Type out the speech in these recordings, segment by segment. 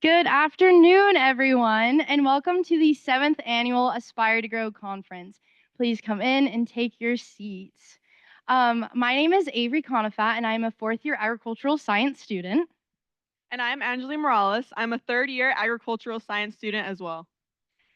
Good afternoon, everyone, and welcome to the 7th Annual Aspire to Grow Conference. Please come in and take your seats. My name is Avery Conifat, and I'm a fourth-year agricultural science student. And I'm Angeli Morales. I'm a third-year agricultural science student as well.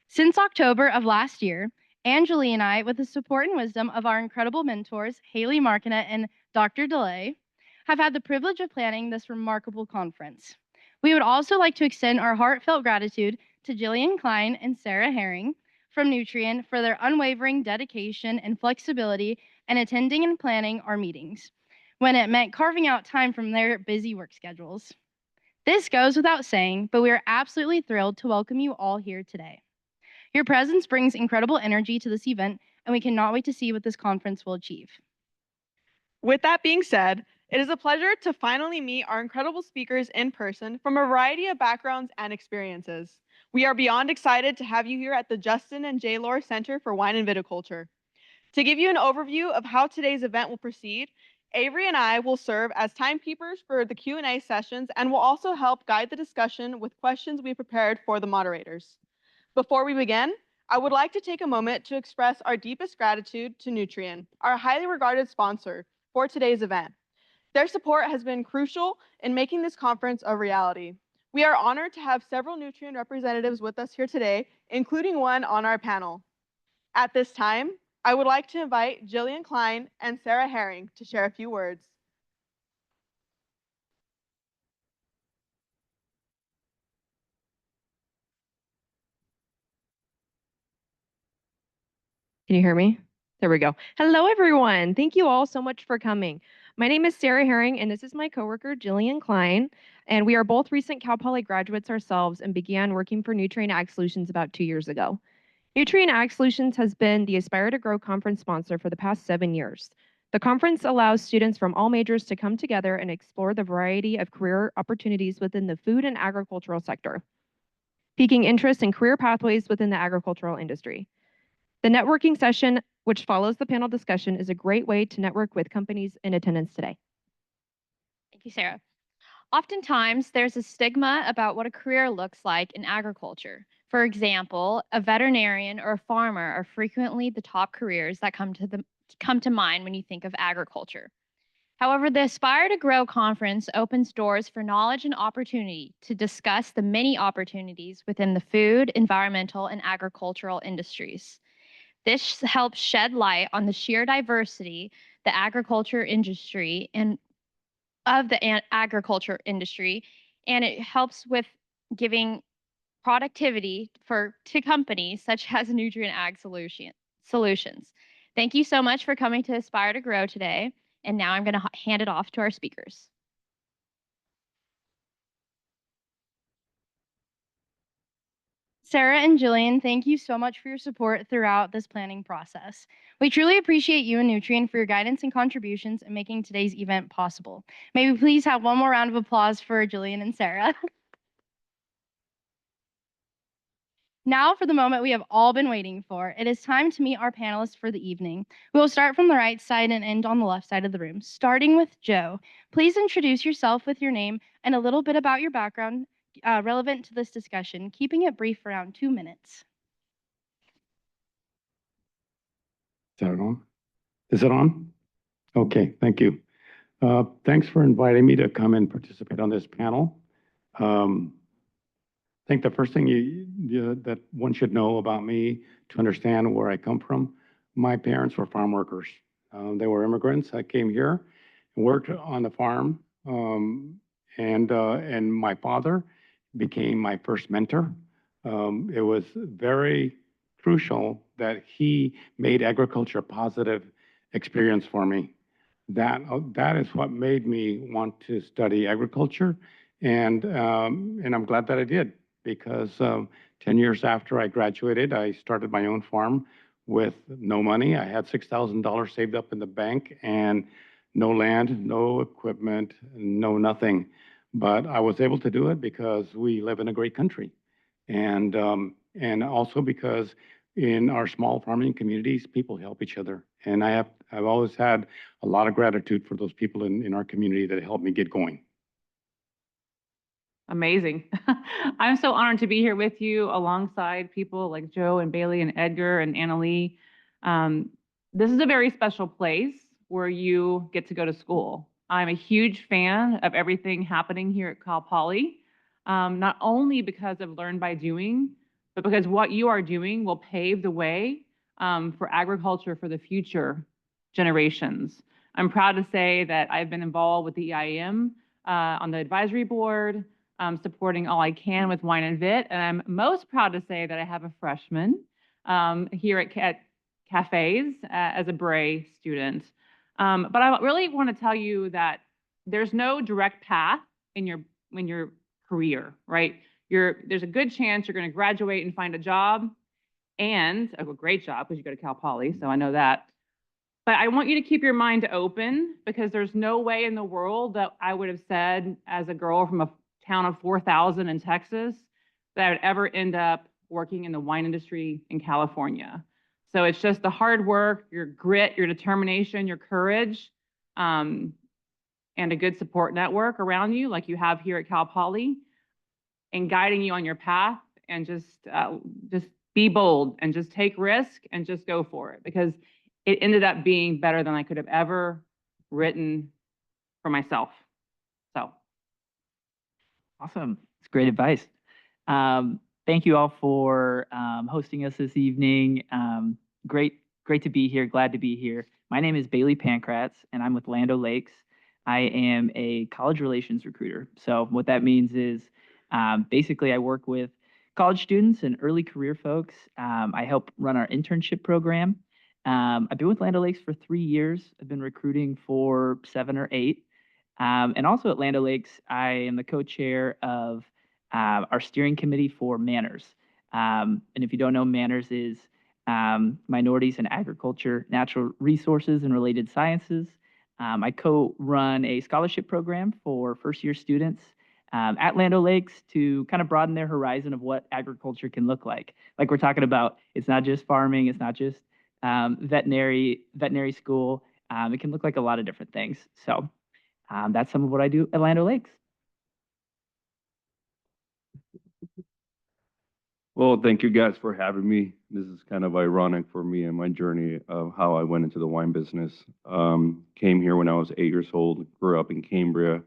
Since October of last year, Angeli and I, with the support and wisdom of our incredible mentors, Haley Markinet and Dr. DeLay, have had the privilege of planning this remarkable conference. We would also like to extend our heartfelt gratitude to Jillian Klein and Sarah Herring from Nutrien for their unwavering dedication and flexibility in attending and planning our meetings when it meant carving out time from their busy work schedules. This goes without saying, but we are absolutely thrilled to welcome you all here today. Your presence brings incredible energy to this event, and we cannot wait to see what this conference will achieve. With that being said, it is a pleasure to finally meet our incredible speakers in person from a variety of backgrounds and experiences. We are beyond excited to have you here at the Justin and J. Lohr Center for Wine and Viticulture. To give you an overview of how today's event will proceed, Avery and I will serve as timekeepers for the Q&A sessions and will also help guide the discussion with questions we prepared for the moderators. Before we begin, I would like to take a moment to express our deepest gratitude to Nutrien, our highly regarded sponsor, for today's event. Their support has been crucial in making this conference a reality. We are honored to have several Nutrien representatives with us here today, including one on our panel. At this time, I would like to invite Jillian Klein and Sarah Herring to share a few words. Can you hear me? There we go. Hello, everyone. Thank you all so much for coming. My name is Sarah Herring, and this is my coworker, Jillian Klein. And we are both recent Cal Poly graduates ourselves and began working for Nutrien Ag Solutions about 2 years ago. Nutrien Ag Solutions has been the Aspire to Grow conference sponsor for the past 7 years. The conference allows students from all majors to come together and explore the variety of career opportunities within the food and agricultural sector, piquing interest in career pathways within the agricultural industry. The networking session, which follows the panel discussion, is a great way to network with companies in attendance today. Thank you, Sarah. Oftentimes, there's a stigma about what a career looks like in agriculture. For example, a veterinarian or a farmer are frequently the top careers that come to mind when you think of agriculture. However, the Aspire to Grow conference opens doors for knowledge and opportunity to discuss the many opportunities within the food, environmental, and agricultural industries. This helps shed light on the sheer diversity the agriculture industry and of the agriculture industry, and it helps with giving productivity to companies such as Nutrient Ag Solutions. Thank you so much for coming to Aspire to Grow today, and now I'm going to hand it off to our speakers. Sarah and Jillian, thank you so much for your support throughout this planning process. We truly appreciate you and Nutrien for your guidance and contributions in making today's event possible. May we please have one more round of applause for Jillian and Sarah. Now for the moment we have all been waiting for. It is time to meet our panelists for the evening. We will start from the right side and end on the left side of the room, starting with Joe. Please introduce yourself with your name and a little bit about your background relevant to this discussion, keeping it brief around 2 minutes. Is that on? Is it on? Okay, thank you. Thanks for inviting me to come and participate on this panel. I think the first thing that one should know about me to understand where I come from, my parents were farm workers. They were immigrants. I came here and worked on the farm, and my father became my first mentor. It was very crucial that he made agriculture a positive experience for me. That is what made me want to study agriculture, and I'm glad that I did, because 10 years after I graduated, I started my own farm with no money. I had $6,000 saved up in the bank and no land, no equipment, no nothing. But I was able to do it because we live in a great country, and also because in our small farming communities, people help each other. And I've always had a lot of gratitude for those people in our community that helped me get going. Amazing. I'm so honored to be here with you alongside people like Joe and Bailey and Edgar and Annalee. Um, this is a very special place where you get to go to school. I'm a huge fan of everything happening here at Cal Poly, not only because of Learn by Doing, but because what you are doing will pave the way for agriculture for the future generations. I'm proud to say that I've been involved with the EIM on the advisory board, supporting all I can with Wine and Vit. And I'm most proud to say that I have a freshman here at Cafes as a Bray student. But I really want to tell you that there's no direct path in your career, right? There's a good chance you're going to graduate and find a job, and a great job because you go to Cal Poly, so I know that. But I want you to keep your mind open, because there's no way in the world that I would have said, as a girl from a town of 4,000 in Texas, that I would ever end up working in the wine industry in California. So it's just the hard work, your grit, your determination, your courage, and a good support network around you like you have here at Cal Poly, and guiding you on your path, and just be bold and just take risk and just go for it, because it ended up being better than I could have ever written for myself. So. Awesome. It's great advice. Thank you all for hosting us this evening. Great to be here. Glad to be here. My name is Bailey Pankratz, and I'm with Land O'Lakes. I am a college relations recruiter. So what that means is basically I work with college students and early career folks. I help run our internship program. I've been with Land O'Lakes for 3 years. I've been recruiting for 7 or 8. And also at Land O'Lakes, I am the co-chair of our steering committee for Manners. And if you don't know, Manners is minorities in agriculture, natural resources, and related sciences. I co-run a scholarship program for first-year students at Land O'Lakes to kind of broaden their horizon of what agriculture can look like. Like we're talking about, it's not just farming, it's not just veterinary school. It can look like a lot of different things. So that's some of what I do at Land O'Lakes. Well, thank you guys for having me. This is kind of ironic for me and my journey of how I went into the wine business. Came here when I was 8 years old, grew up in Cambria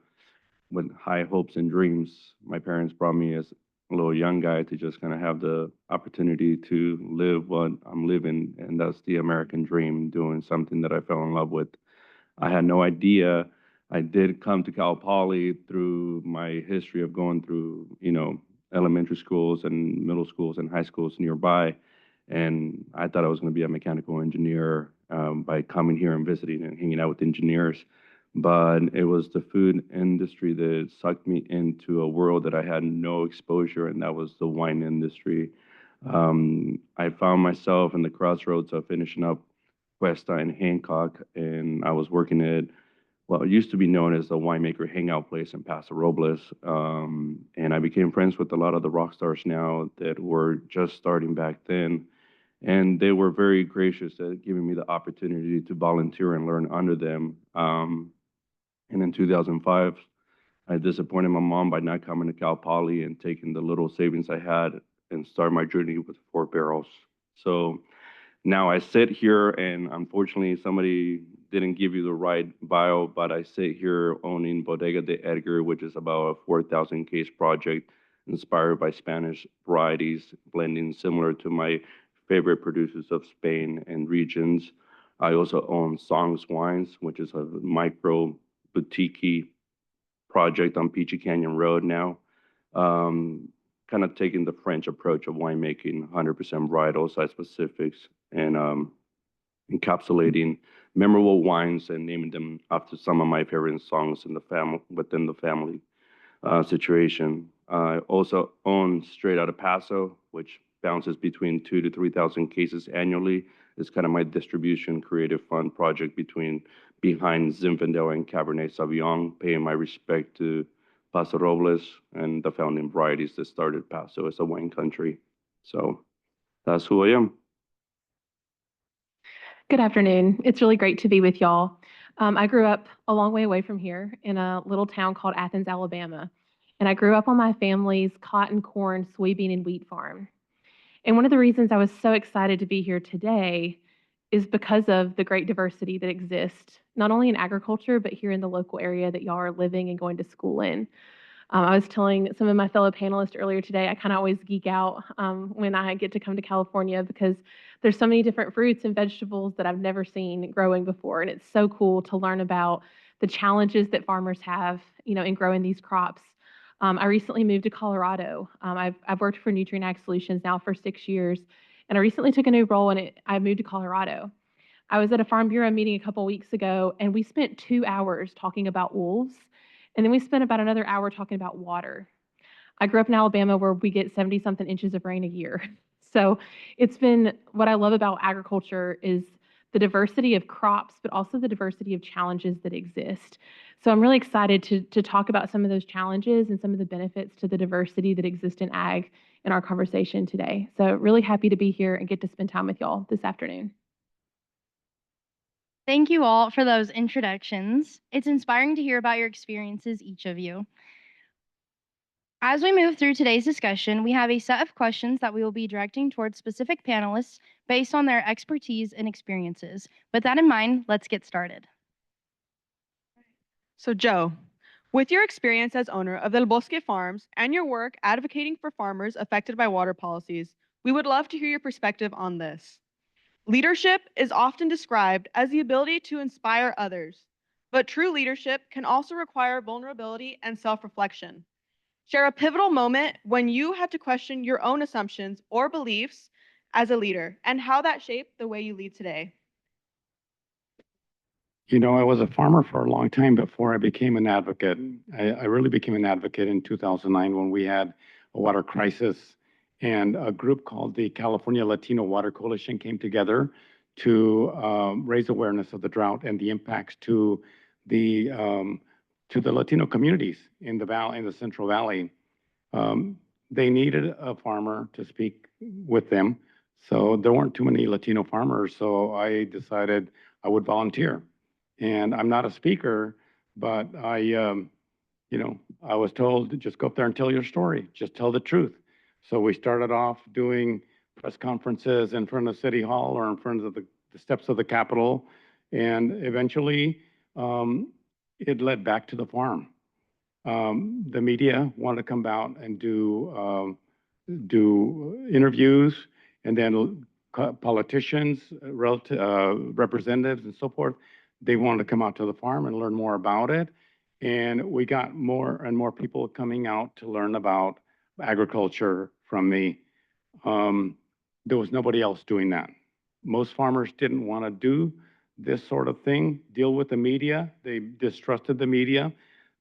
with high hopes and dreams. My parents brought me as a little young guy to just kind of have the opportunity to live what I'm living, and that's the American dream, doing something that I fell in love with. I had no idea. I did come to Cal Poly through my history of going through, elementary schools and middle schools and high schools nearby. And I thought I was going to be a mechanical engineer by coming here and visiting and hanging out with engineers. But it was the food industry that sucked me into a world that I had no exposure, and that was the wine industry. I found myself in the crossroads of finishing up Cuesta and Hancock, and I was working at it used to be known as the winemaker hangout place in Paso Robles. And I became friends with a lot of the rock stars now that were just starting back then. And they were very gracious at giving me the opportunity to volunteer and learn under them. And in 2005, I disappointed my mom by not coming to Cal Poly and taking the little savings I had and start my journey with 4 barrels. So now I sit here, and unfortunately somebody didn't give you the right bio, but I sit here owning Bodega de Edgar, which is about a 4,000 case project inspired by Spanish varieties, blending similar to my favorite producers of Spain and regions. I also own Songs Wines, which is a micro boutique project on Peachy Canyon Road now. Kind of taking the French approach of winemaking, 100% varietal, site specifics, and encapsulating memorable wines and naming them after some of my favorite songs in the family, within the family situation. I also own Straight Out of Paso, which bounces between 2,000 to 3,000 cases annually. It's kind of my distribution creative fund project behind Zinfandel and Cabernet Sauvignon, paying my respect to Paso Robles and the founding varieties that started Paso as a wine country. So that's who I am. Good afternoon. It's really great to be with y'all. I grew up a long way away from here in a little town called Athens, Alabama. and I grew up on my family's cotton, corn, soybean, and wheat farm. And one of the reasons I was so excited to be here today is because of the great diversity that exists, not only in agriculture, but here in the local area that y'all are living and going to school in. I was telling some of my fellow panelists earlier today, I kind of always geek out when I get to come to California because there's so many different fruits and vegetables that I've never seen growing before. And it's so cool to learn about the challenges that farmers have, in growing these crops. I recently moved to Colorado. I've worked for Nutrient Ag Solutions now for 6 years, and I recently took a new role and I moved to Colorado. I was at a Farm Bureau meeting a couple weeks ago, and we spent 2 hours talking about wolves, and then we spent about another hour talking about water. I grew up in Alabama where we get 70 something inches of rain a year. So it's been what I love about agriculture is the diversity of crops, but also the diversity of challenges that exist. So I'm really excited to talk about some of those challenges and some of the benefits to the diversity that exists in ag in our conversation today. So really happy to be here and get to spend time with y'all this afternoon. Thank you all for those introductions. It's inspiring to hear about your experiences, each of you. As we move through today's discussion, we have a set of questions that we will be directing towards specific panelists based on their expertise and experiences. With that in mind, let's get started. So, Joe, with your experience as owner of Del Bosque Farms and your work advocating for farmers affected by water policies, we would love to hear your perspective on this. Leadership is often described as the ability to inspire others, but true leadership can also require vulnerability and self-reflection. Share a pivotal moment when you had to question your own assumptions or beliefs as a leader and how that shaped the way you lead today. I was a farmer for a long time before I became an advocate. I really became an advocate in 2009 when we had a water crisis, and a group called the California Latino Water Coalition came together to raise awareness of the drought and the impacts to the Latino communities in the valley, in the Central Valley. They needed a farmer to speak with them, so there weren't too many Latino farmers. So I decided I would volunteer. And I'm not a speaker, but I was told to just go up there and tell your story, just tell the truth. So we started off doing press conferences in front of City Hall or in front of the steps of the Capitol, and eventually it led back to the farm. The media wanted to come out and do interviews, and then politicians, representatives, and so forth. They wanted to come out to the farm and learn more about it. And we got more and more people coming out to learn about agriculture from me. There was nobody else doing that. Most farmers didn't want to do this sort of thing, deal with the media. They distrusted the media.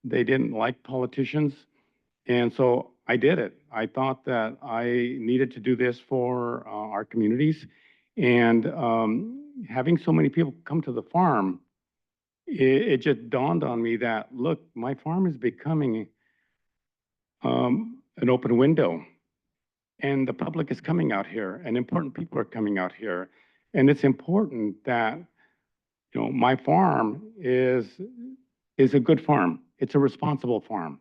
They didn't like politicians. And so I did it. I thought that I needed to do this for our communities. And having so many people come to the farm, it just dawned on me that, look, my farm is becoming an open window. And the public is coming out here, and important people are coming out here. And it's important that, my farm is a good farm. It's a responsible farm,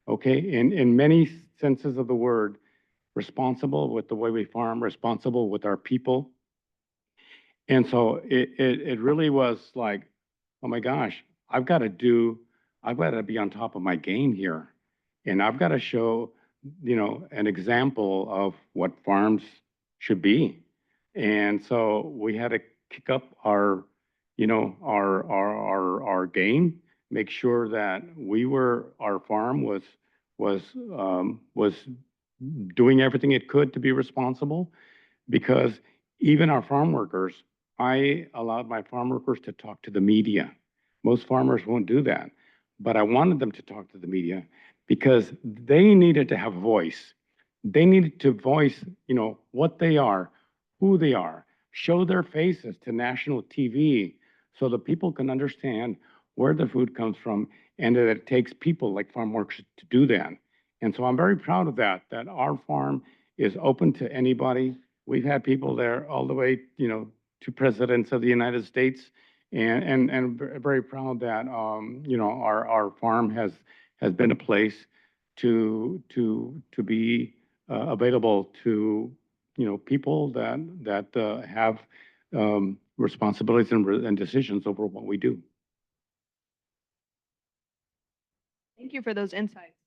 okay? In many senses of the word, responsible with the way we farm, responsible with our people. And so it really was like, oh my gosh, I've got to be on top of my game here. And I've got to show, an example of what farms should be. And so we had to kick up our game, make sure that our farm was doing everything it could to be responsible, because even our farm workers, I allowed my farm workers to talk to the media. Most farmers won't do that, but I wanted them to talk to the media because they needed to have a voice. They needed to voice, what they are, who they are, show their faces to national TV so that people can understand where the food comes from, and that it takes people like farm workers to do that. And so I'm very proud of that our farm is open to anybody. We've had people there all the way, to presidents of the United States, and very proud that, our farm has been a place to be available to people that have responsibilities and decisions over what we do. Thank you for those insights.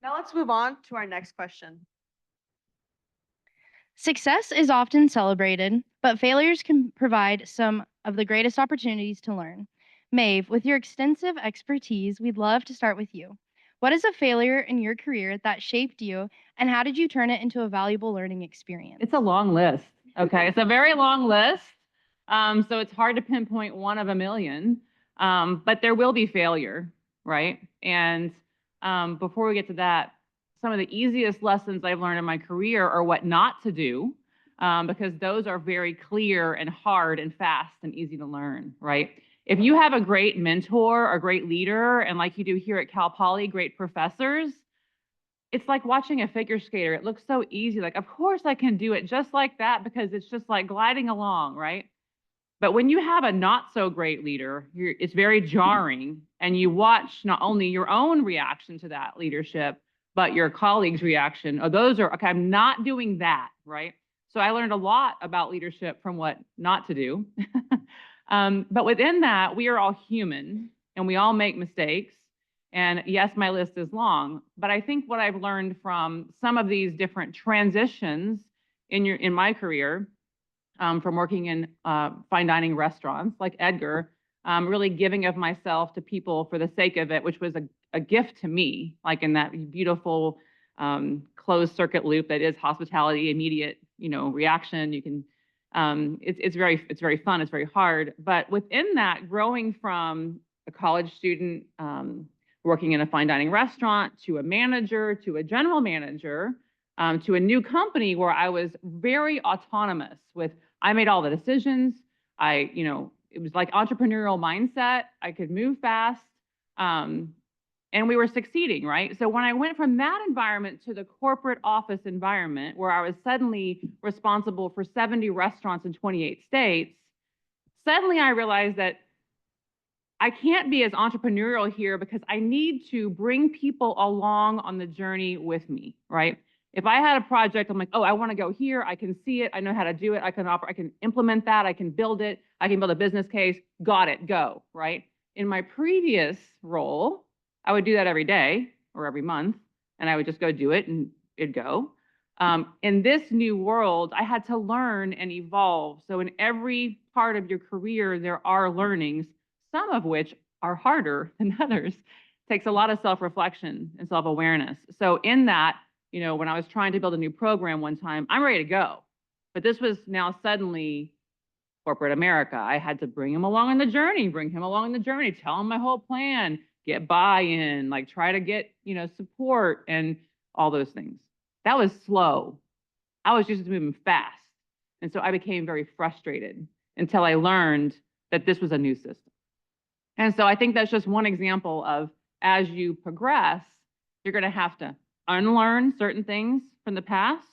Now let's move on to our next question. Success is often celebrated, but failures can provide some of the greatest opportunities to learn. Maeve, with your extensive expertise, we'd love to start with you. What is a failure in your career that shaped you, and how did you turn it into a valuable learning experience? It's a long list. Okay, it's a very long list. So it's hard to pinpoint one of a million, but there will be failure, right? And before we get to that, some of the easiest lessons I've learned in my career are what not to do, because those are very clear and hard and fast and easy to learn, right? If you have a great mentor or great leader, and like you do here at Cal Poly, great professors, it's like watching a figure skater. It looks so easy. Like, of course I can do it just like that because it's just like gliding along, right? But when you have a not so great leader, it's very jarring. And you watch not only your own reaction to that leadership, but your colleagues' reaction. Oh, those are, okay, I'm not doing that, right? So I learned a lot about leadership from what not to do. But within that, we are all human and we all make mistakes. And yes, my list is long, but I think what I've learned from some of these different transitions in my career, from working in fine dining restaurants like Edgar, really giving of myself to people for the sake of it, which was a gift to me, like in that beautiful closed circuit loop that is hospitality, immediate, reaction. You can, it's very fun, it's very hard. But within that, growing from a college student, working in a fine dining restaurant, to a manager, to a general manager, to a new company where I was very autonomous with, I made all the decisions. It was like entrepreneurial mindset. I could move fast. And we were succeeding, right? So when I went from that environment to the corporate office environment, where I was suddenly responsible for 70 restaurants in 28 states, suddenly I realized that I can't be as entrepreneurial here because I need to bring people along on the journey with me, right? If I had a project, I'm like, oh, I want to go here. I can see it. I know how to do it. I can implement that. I can build it. I can build a business case. Got it. Go, right? In my previous role, I would do that every day or every month, and I would just go do it and it'd go. In this new world, I had to learn and evolve. So in every part of your career, there are learnings, some of which are harder than others. It takes a lot of self-reflection and self-awareness. So in that, when I was trying to build a new program one time, I'm ready to go. But this was now suddenly corporate America. I had to bring him along on the journey, tell him my whole plan, get buy-in, like try to get, support and all those things. That was slow. I was just moving fast. And so I became very frustrated until I learned that this was a new system. And so I think that's just one example of, as you progress, you're going to have to unlearn certain things from the past,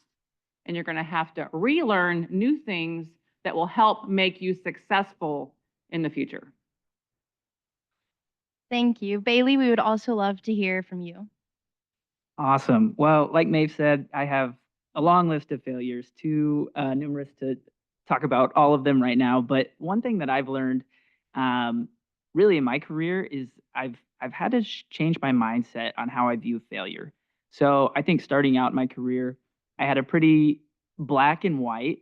and you're going to have to relearn new things that will help make you successful in the future. Thank you. Bailey, we would also love to hear from you. Awesome. Well, like Maeve said, I have a long list of failures, too numerous to talk about all of them right now. But one thing that I've learned really in my career is I've had to change my mindset on how I view failure. So I think starting out my career, I had a pretty black and white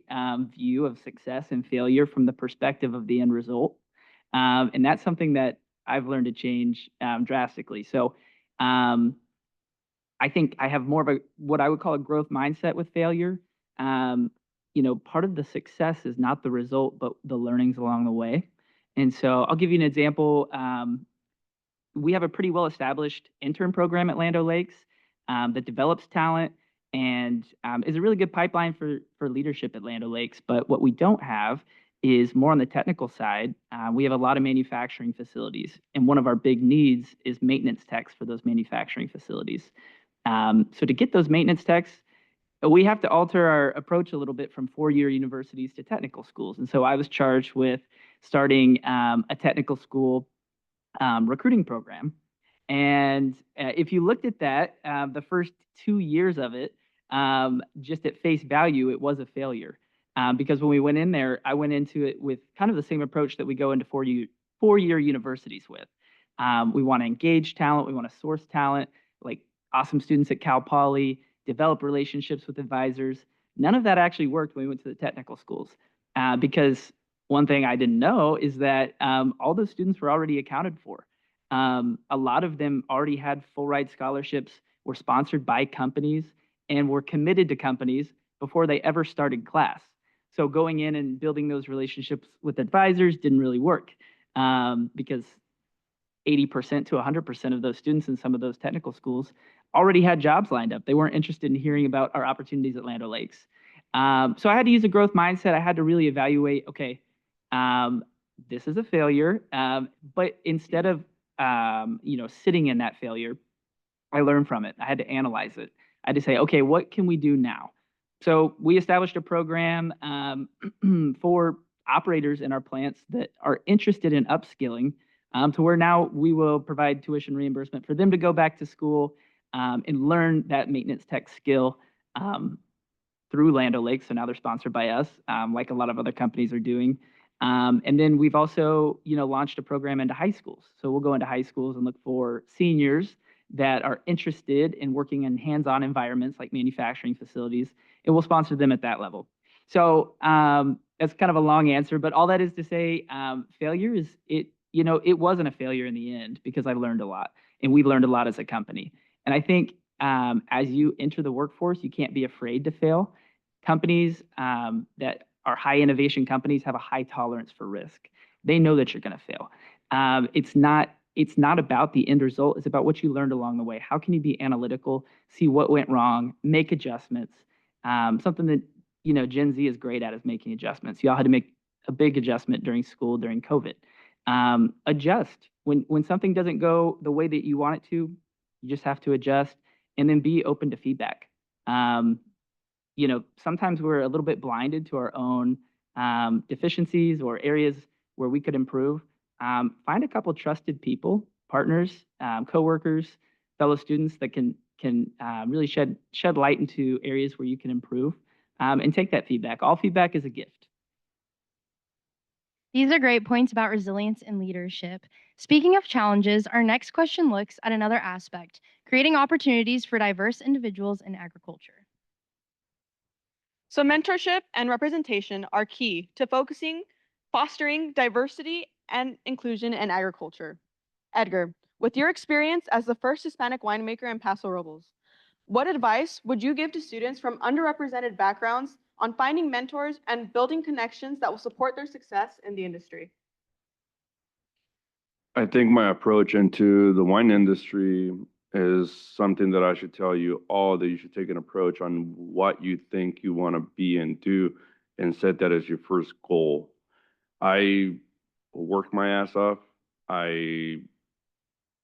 view of success and failure from the perspective of the end result. And that's something that I've learned to change drastically. So I think I have more of what I would call a growth mindset with failure. Part of the success is not the result, but the learnings along the way. And so I'll give you an example. We have a pretty well-established intern program at Land O'Lakes that develops talent and is a really good pipeline for leadership at Land O'Lakes. But what we don't have is more on the technical side. We have a lot of manufacturing facilities, and one of our big needs is maintenance techs for those manufacturing facilities. So to get those maintenance techs, we have to alter our approach a little bit from four-year universities to technical schools. And so I was charged with starting a technical school recruiting program. And if you looked at that, the first 2 years of it, just at face value, it was a failure. Because when we went in there, I went into it with kind of the same approach that we go into four-year universities with. We want to engage talent, we want to source talent, like awesome students at Cal Poly, develop relationships with advisors. None of that actually worked when we went to the technical schools, because one thing I didn't know is that all those students were already accounted for. A lot of them already had full ride scholarships, were sponsored by companies, and were committed to companies before they ever started class. So going in and building those relationships with advisors didn't really work, because 80% to 100% of those students in some of those technical schools already had jobs lined up. They weren't interested in hearing about our opportunities at Land O'Lakes. So I had to use a growth mindset. I had to really evaluate, okay, this is a failure, but instead of sitting in that failure, I learned from it. I had to analyze it. I had to say, okay, what can we do now? So we established a program for operators in our plants that are interested in upskilling, to where now we will provide tuition reimbursement for them to go back to school and learn that maintenance tech skill through Land O'Lakes. So now they're sponsored by us, like a lot of other companies are doing. And then we've also, launched a program into high schools. So we'll go into high schools and look for seniors that are interested in working in hands-on environments like manufacturing facilities, and we'll sponsor them at that level. So that's kind of a long answer, but all that is to say, failure is it. It wasn't a failure in the end because I learned a lot, and we learned a lot as a company. And I think as you enter the workforce, you can't be afraid to fail. Companies that are high innovation companies have a high tolerance for risk. They know that you're going to fail. It's not about the end result. It's about what you learned along the way. How can you be analytical, see what went wrong, make adjustments? Something that Gen Z is great at is making adjustments. You all had to make a big adjustment during school during COVID. Adjust when something doesn't go the way that you want it to. You just have to adjust, and then be open to feedback. Sometimes we're a little bit blinded to our own deficiencies or areas where we could improve. Find a couple trusted people, partners, coworkers, fellow students that can really shed light into areas where you can improve, and take that feedback. All feedback is a gift. These are great points about resilience and leadership. Speaking of challenges, our next question looks at another aspect, creating opportunities for diverse individuals in agriculture. So mentorship and representation are key to fostering diversity and inclusion in agriculture. Edgar, with your experience as the first Hispanic winemaker in Paso Robles, what advice would you give to students from underrepresented backgrounds on finding mentors and building connections that will support their success in the industry? I think my approach into the wine industry is something that I should tell you all, that you should take an approach on what you think you want to be and do, and set that as your first goal. I worked my ass off. I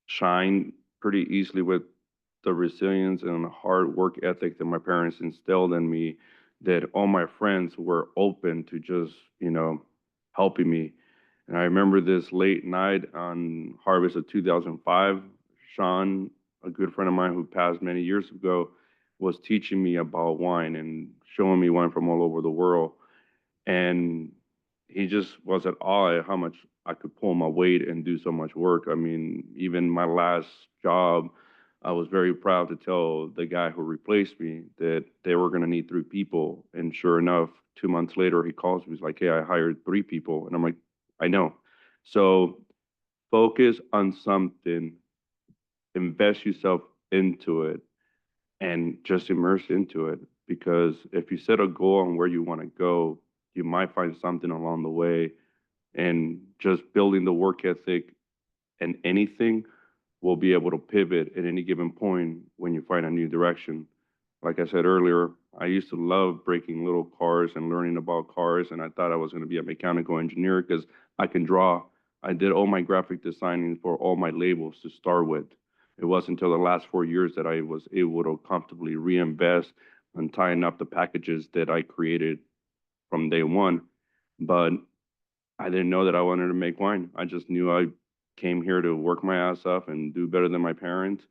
shine pretty easily with the resilience and hard work ethic that my parents instilled in me, that all my friends were open to just, helping me. And I remember this late night on harvest of 2005, Sean, a good friend of mine who passed many years ago, was teaching me about wine and showing me wine from all over the world. And he just was at awe at how much I could pull my weight and do so much work. I mean, even my last job, I was very proud to tell the guy who replaced me that they were going to need 3 people. And sure enough, 2 months later, he calls me. He's like, "Hey, I hired 3 people." And I'm like, "I know." So focus on something, invest yourself into it, and just immerse into it. Because if you set a goal on where you want to go, you might find something along the way. And just building the work ethic and anything will be able to pivot at any given point when you find a new direction. Like I said earlier, I used to love breaking little cars and learning about cars, and I thought I was going to be a mechanical engineer because I can draw. I did all my graphic designing for all my labels to start with. It wasn't until the last 4 years that I was able to comfortably reinvest and tying up the packages that I created from day one. But I didn't know that I wanted to make wine. I just knew I came here to work my ass off and do better than my parents.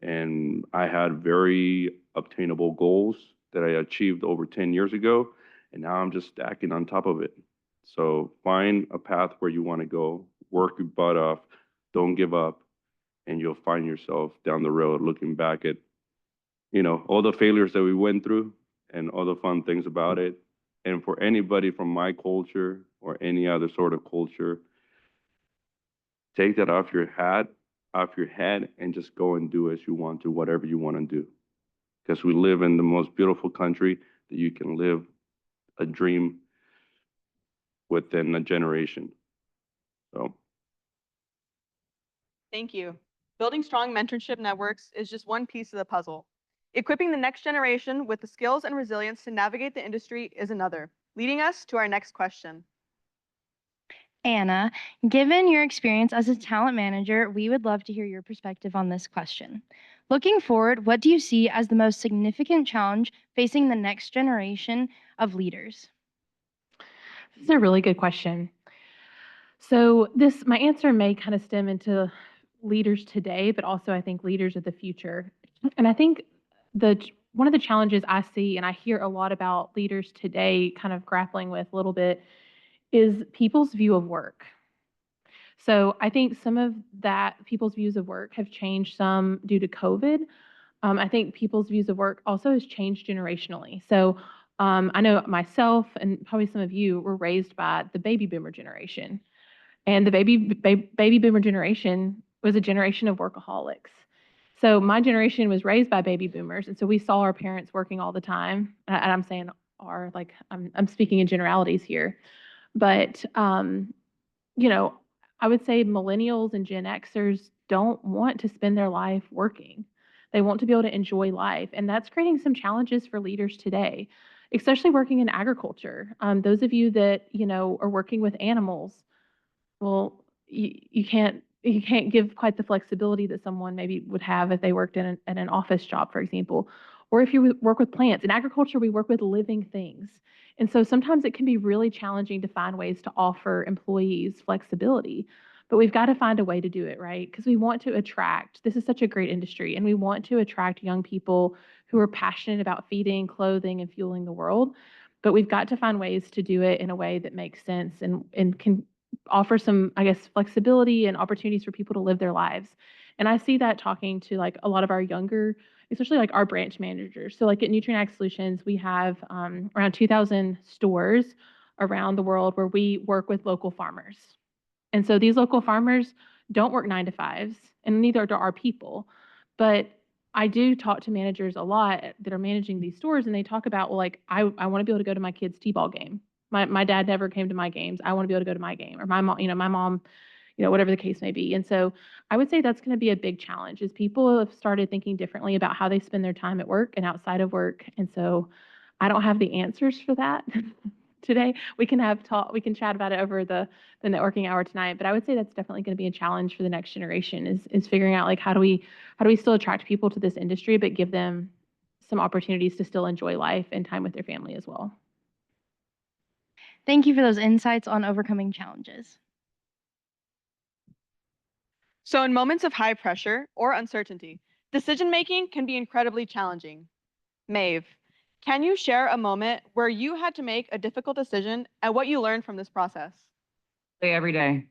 And I had very obtainable goals that I achieved over 10 years ago. And now I'm just stacking on top of it. So find a path where you want to go, work your butt off, don't give up, and you'll find yourself down the road looking back at, all the failures that we went through and all the fun things about it. And for anybody from my culture or any other sort of culture, take that off your head, and just go and do as you want to, whatever you want to do. Because we live in the most beautiful country that you can live a dream within a generation. So Thank you. Building strong mentorship networks is just one piece of the puzzle. Equipping the next generation with the skills and resilience to navigate the industry is another, leading us to our next question. Anna, given your experience as a talent manager, we would love to hear your perspective on this question. Looking forward, what do you see as the most significant challenge facing the next generation of leaders? This is a really good question. So my answer may kind of stem into leaders today, but also I think leaders of the future. And I think one of the challenges I see and I hear a lot about leaders today kind of grappling with a little bit is people's view of work. So I think some of that people's views of work have changed some due to COVID. I think people's views of work also has changed generationally. So I know myself and probably some of you were raised by the baby boomer generation. And the baby boomer generation was a generation of workaholics. So my generation was raised by baby boomers, and so we saw our parents working all the time. And I'm saying like I'm speaking in generalities here, but you know, I would say millennials and Gen Xers don't want to spend their life working. They want to be able to enjoy life, and that's creating some challenges for leaders today, especially working in agriculture. Those of you that are working with animals, well, you can't give quite the flexibility that someone maybe would have if they worked in an office job, for example, or if you work with plants. In agriculture, we work with living things. And so sometimes it can be really challenging to find ways to offer employees flexibility. But we've got to find a way to do it, right? Because we want to attract, this is such a great industry, and we want to attract young people who are passionate about feeding, clothing, and fueling the world. But we've got to find ways to do it in a way that makes sense and can offer some, I guess, flexibility and opportunities for people to live their lives. And I see that talking to like a lot of our younger, especially like our branch managers. So like at Nutrient Ag Solutions, we have around 2,000 stores around the world where we work with local farmers. And so these local farmers don't work 9 to 5s, and neither do our people. But I do talk to managers a lot that are managing these stores, and they talk about, well, like, I want to be able to go to my kid's T-ball game. My dad never came to my games. I want to be able to go to my game, or my mom, whatever the case may be. And so I would say that's going to be a big challenge, is people have started thinking differently about how they spend their time at work and outside of work. And so I don't have the answers for that today. We can chat about it over the networking hour tonight. But I would say that's definitely going to be a challenge for the next generation, is figuring out, like, how do we still attract people to this industry, but give them some opportunities to still enjoy life and time with their family as well. Thank you for those insights on overcoming challenges. So in moments of high pressure or uncertainty, decision-making can be incredibly challenging. Maeve, can you share a moment where you had to make a difficult decision and what you learned from this process? Every day.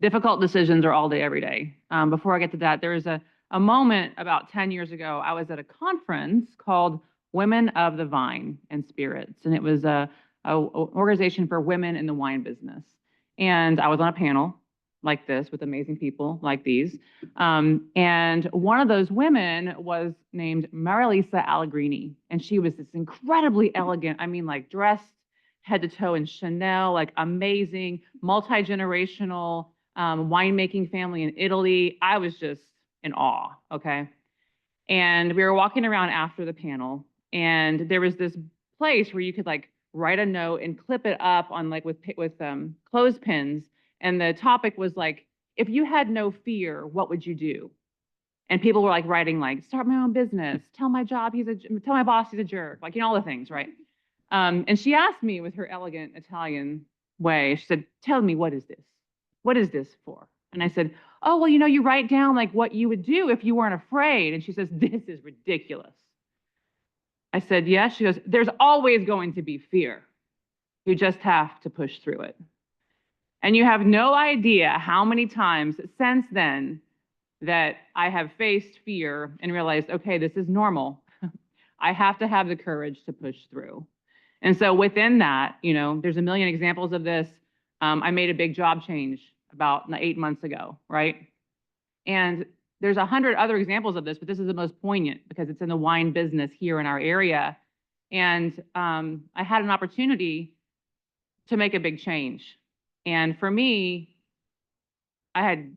Difficult decisions are all day, every day. Before I get to that, there was a moment about 10 years ago. I was at a conference called Women of the Vine and Spirits, and it was a organization for women in the wine business. And I was on a panel like this with amazing people like these. And one of those women was named Marilisa Allegrini. And she was this incredibly elegant, like dressed head to toe in Chanel, like amazing, multi-generational winemaking family in Italy. I was just in awe, okay? And we were walking around after the panel, and there was this place where you could like write a note and clip it up on like with clothespins. And the topic was like, if you had no fear, what would you do? And people were like writing like, start my own business, tell my boss he's a jerk, like, all the things, right? And she asked me with her elegant Italian way, she said, tell me, what is this? What is this for? And I said, oh, well, you write down like what you would do if you weren't afraid. And she says, this is ridiculous. I said, yes. She goes, there's always going to be fear. You just have to push through it. And you have no idea how many times since then that I have faced fear and realized, okay, this is normal. I have to have the courage to push through. And so within that, there's a million examples of this. I made a big job change about 8 months ago, right? And there's 100 other examples of this, but this is the most poignant because it's in the wine business here in our area. And I had an opportunity to make a big change. And for me, I'm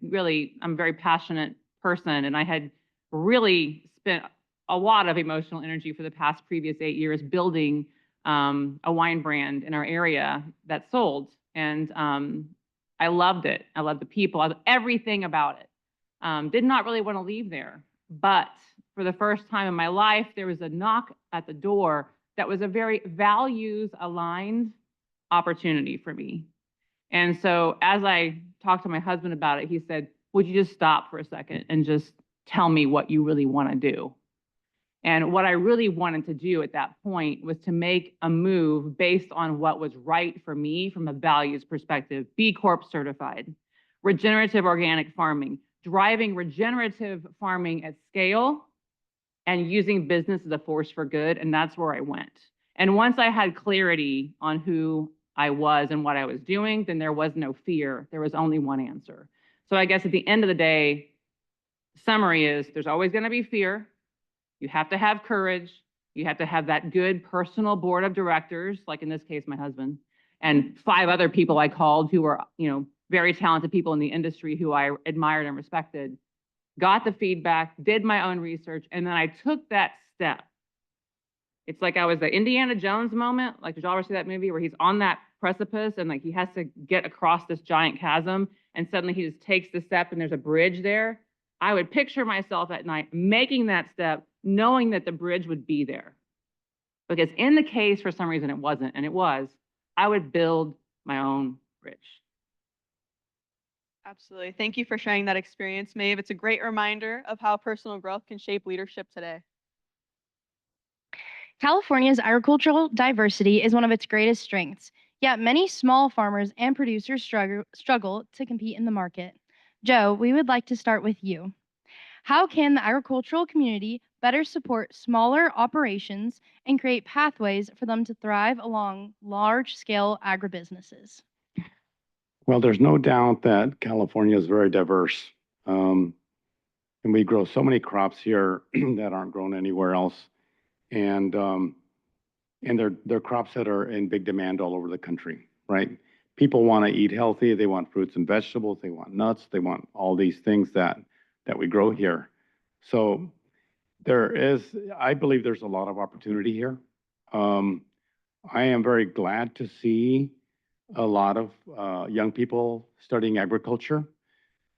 a very passionate person, and I had really spent a lot of emotional energy for the past previous 8 years building a wine brand in our area that sold. And I loved it. I loved the people. I loved everything about it. Did not really want to leave there. But for the first time in my life, there was a knock at the door that was a very values-aligned opportunity for me. And so as I talked to my husband about it, he said, would you just stop for a second and just tell me what you really want to do? And what I really wanted to do at that point was to make a move based on what was right for me from a values perspective, B Corp certified, regenerative organic farming, driving regenerative farming at scale, and using business as a force for good. And that's where I went. And once I had clarity on who I was and what I was doing, then there was no fear. There was only one answer. So I guess at the end of the day, summary is there's always going to be fear. You have to have courage. You have to have that good personal board of directors, like in this case, my husband, and 5 other people I called who were, very talented people in the industry who I admired and respected, got the feedback, did my own research, and then I took that step. It's like I was the Indiana Jones moment. Like, did y'all ever see that movie where he's on that precipice and like he has to get across this giant chasm, and suddenly he just takes the step and there's a bridge there? I would picture myself at night making that step, knowing that the bridge would be there. Because in the case, for some reason, it wasn't, and it was, I would build my own bridge. Absolutely. Thank you for sharing that experience, Maeve. It's a great reminder of how personal growth can shape leadership today. California's agricultural diversity is one of its greatest strengths, yet many small farmers and producers struggle to compete in the market. Joe, we would like to start with you. How can the agricultural community better support smaller operations and create pathways for them to thrive along large-scale agribusinesses? Well, there's no doubt that California is very diverse. And we grow so many crops here that aren't grown anywhere else. And they're crops that are in big demand all over the country, right? People want to eat healthy. They want fruits and vegetables. They want nuts. They want all these things that we grow here. So I believe there's a lot of opportunity here. I am very glad to see a lot of young people studying agriculture.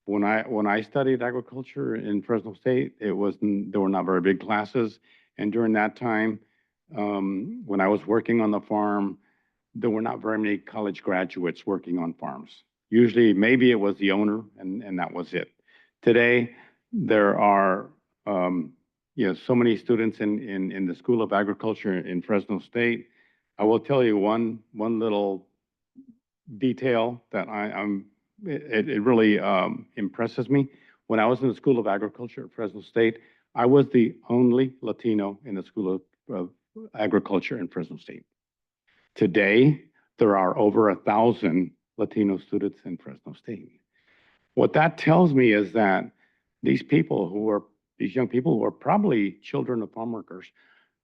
When I studied agriculture in Fresno State, there were not very big classes, and during that time, when I was working on the farm, there were not very many college graduates working on farms. Usually, maybe it was the owner, and that was it. Today, there are so many students in the School of Agriculture in Fresno State. I will tell you one little detail that it really impresses me. When I was in the School of Agriculture at Fresno State, I was the only Latino in the School of Agriculture in Fresno State. Today, there are over 1,000 Latino students in Fresno State. What that tells me is that these young people who are probably children of farm workers,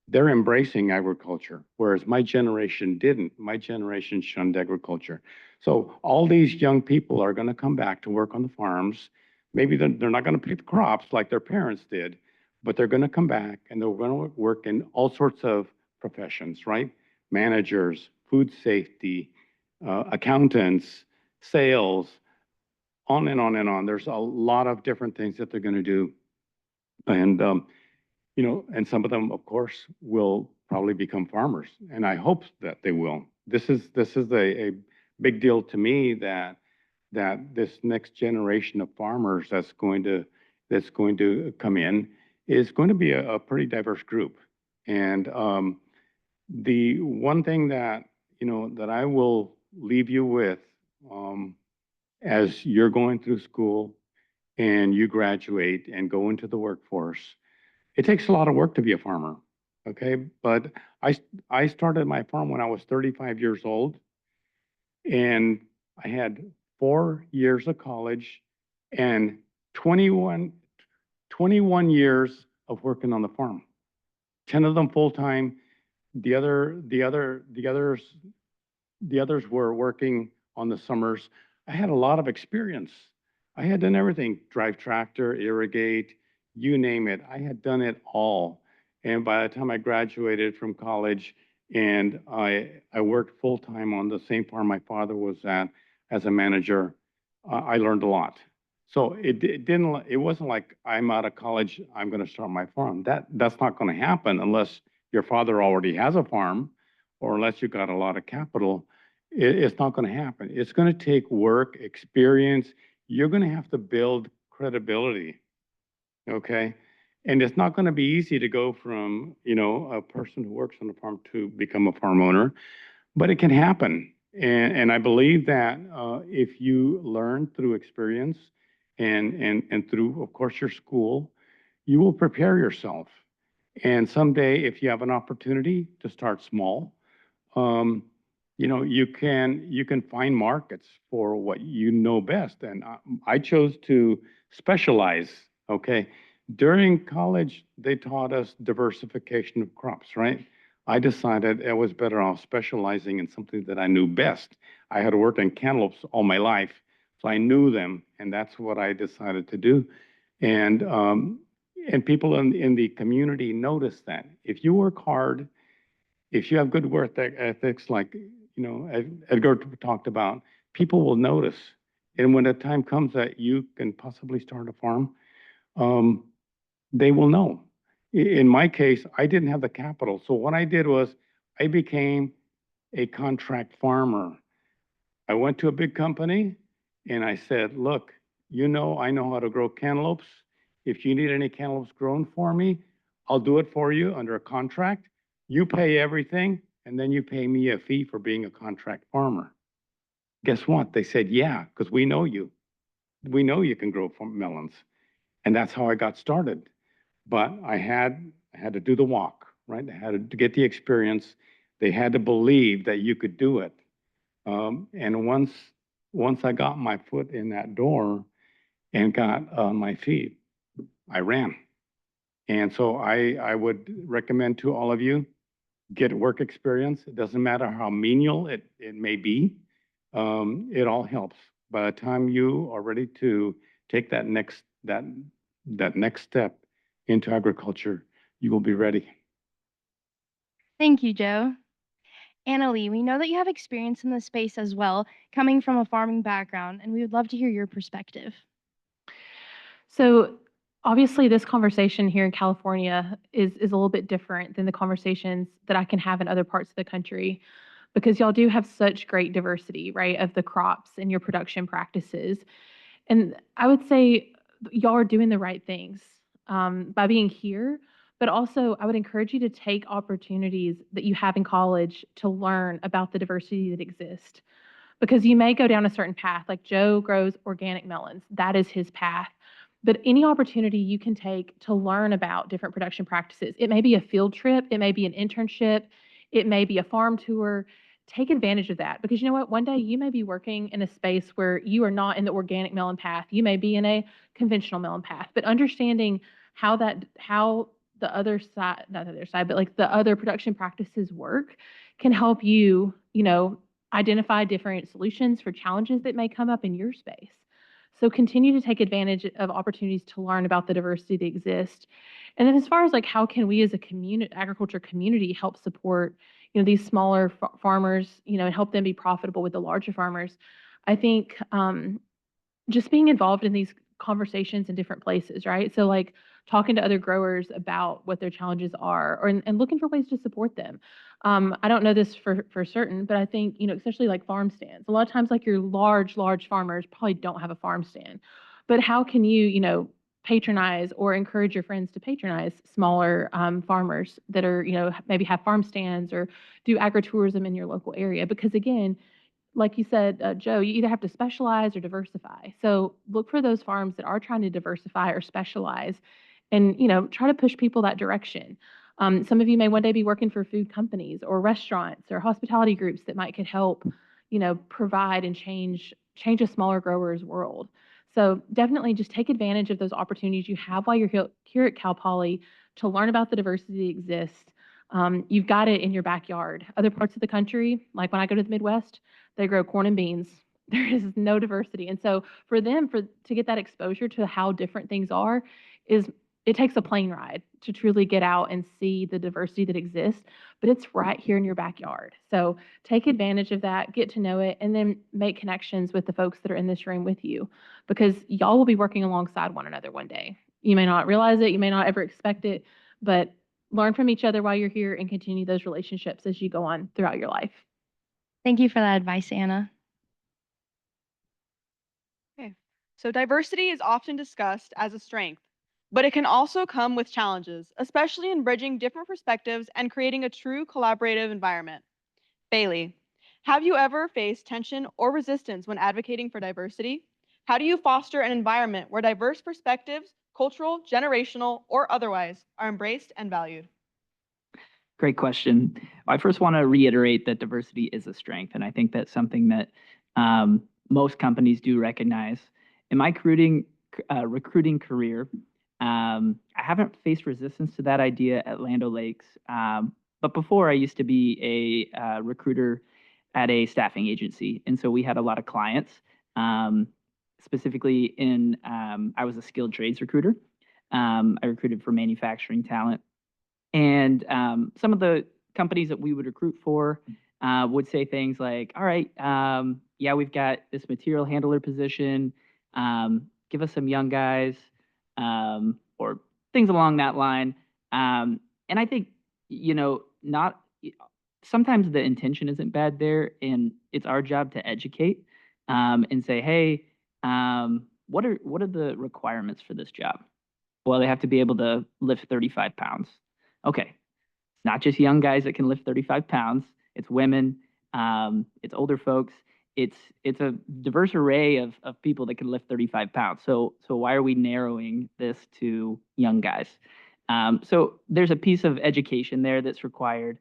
they're embracing agriculture, whereas my generation didn't. My generation shunned agriculture. So all these young people are going to come back to work on the farms. Maybe they're not going to pick the crops like their parents did, but they're going to come back and they're going to work in all sorts of professions, right? Managers, food safety, accountants, sales, on and on and on. There's a lot of different things that they're going to do. And and some of them, of course, will probably become farmers, and I hope that they will. This is a big deal to me that that this next generation of farmers that's going to come in is going to be a pretty diverse group. And the one thing that that I will leave you with as you're going through school and you graduate and go into the workforce, it takes a lot of work to be a farmer. Okay, but I started my farm when I was 35 years old, and I had 4 years of college and 21 years of working on the farm. 10 of them full time. The others were working on the summers. I had a lot of experience. I had done everything: drive tractor, irrigate, you name it. I had done it all. And by the time I graduated from college, and I worked full time on the same farm my father was at as a manager, I learned a lot. So it wasn't like I'm out of college, I'm going to start my farm. That's not going to happen unless your father already has a farm, or unless you got a lot of capital. It's not going to happen. It's going to take work, experience. You're going to have to build credibility. Okay. And it's not going to be easy to go from, a person who works on the farm to become a farm owner, but it can happen. And I believe that if you learn through experience and through, of course, your school, you will prepare yourself. And someday, if you have an opportunity to start small, um, you can find markets for what you know best. And I chose to specialize. Okay, during college, they taught us diversification of crops, right? I decided it was better off specializing in something that I knew best. I had worked in cantaloupes all my life, so I knew them, and that's what I decided to do. And and people in the community notice that if you work hard, if you have good work ethics, like Edgar talked about, people will notice. And when the time comes that you can possibly start a farm, um, they will know. In my case, I didn't have the capital. So what I did was I became a contract farmer. I went to a big company and I said, look, I know how to grow cantaloupes. If you need any cantaloupes grown for me, I'll do it for you under a contract. You pay everything, and then you pay me a fee for being a contract farmer. Guess what? They said, yeah, because we know you. We know you can grow melons. And that's how I got started. But I had to do the walk, right? I had to get the experience. They had to believe that you could do it. And once I got my foot in that door and got on my feet, I ran. And so I would recommend to all of you, get work experience. It doesn't matter how menial it may be. It all helps. By the time you are ready to take that next step into agriculture, you will be ready. Thank you, Joe. Annalie, we know that you have experience in this space as well, coming from a farming background, and we would love to hear your perspective. So obviously, this conversation here in California is a little bit different than the conversations that I can have in other parts of the country, because y'all do have such great diversity, right, of the crops and your production practices. And I would say y'all are doing the right things by being here. But also, I would encourage you to take opportunities that you have in college to learn about the diversity that exists, because you may go down a certain path. Like Joe grows organic melons, that is his path. But any opportunity you can take to learn about different production practices, it may be a field trip, it may be an internship, it may be a farm tour. Take advantage of that, because you know what? One day you may be working in a space where you are not in the organic melon path. You may be in a conventional melon path. But understanding how the other side, not the other side, but like the other production practices work can help you, identify different solutions for challenges that may come up in your space. So continue to take advantage of opportunities to learn about the diversity that exists. And then as far as like how can we as a community, agriculture community, help support, these smaller farmers, and help them be profitable with the larger farmers, I think just being involved in these conversations in different places, right? So like talking to other growers about what their challenges are, or and looking for ways to support them. I don't know this for certain, but I think, especially like farm stands. A lot of times, like your large farmers probably don't have a farm stand, but how can you, patronize or encourage your friends to patronize smaller farmers that are, maybe have farm stands or do agritourism in your local area? Because again, like you said, Joe, you either have to specialize or diversify. So look for those farms that are trying to diversify or specialize, and try to push people that direction. Some of you may one day be working for food companies or restaurants or hospitality groups that could help, provide and change a smaller grower's world. So definitely just take advantage of those opportunities you have while you're here at Cal Poly to learn about the diversity that exists. You've got it in your backyard. Other parts of the country, like when I go to the Midwest, they grow corn and beans. There is no diversity. And so for them, to get that exposure to how different things are, it takes a plane ride to truly get out and see the diversity that exists, but it's right here in your backyard. So take advantage of that, get to know it, and then make connections with the folks that are in this room with you, because y'all will be working alongside one another one day. You may not realize it, you may not ever expect it, but learn from each other while you're here and continue those relationships as you go on throughout your life. Thank you for that advice, Anna. Okay. So diversity is often discussed as a strength, but it can also come with challenges, especially in bridging different perspectives and creating a true collaborative environment. Bailey, have you ever faced tension or resistance when advocating for diversity? How do you foster an environment where diverse perspectives, cultural, generational, or otherwise, are embraced and valued? Great question. I first want to reiterate that diversity is a strength, and I think that's something that most companies do recognize. In my recruiting career, I haven't faced resistance to that idea at Land O'Lakes, but before I used to be a recruiter at a staffing agency, and so we had a lot of clients. Specifically, I was a skilled trades recruiter. I recruited for manufacturing talent. And some of the companies that we would recruit for would say things like, all right, yeah, we've got this material handler position. Give us some young guys, or things along that line. And I think, not sometimes the intention isn't bad there, and it's our job to educate and say, hey, what are the requirements for this job? Well, they have to be able to lift 35 pounds. Okay, it's not just young guys that can lift 35 pounds. It's women, it's older folks. It's a diverse array of people that can lift 35 pounds. So why are we narrowing this to young guys? So there's a piece of education there that's required.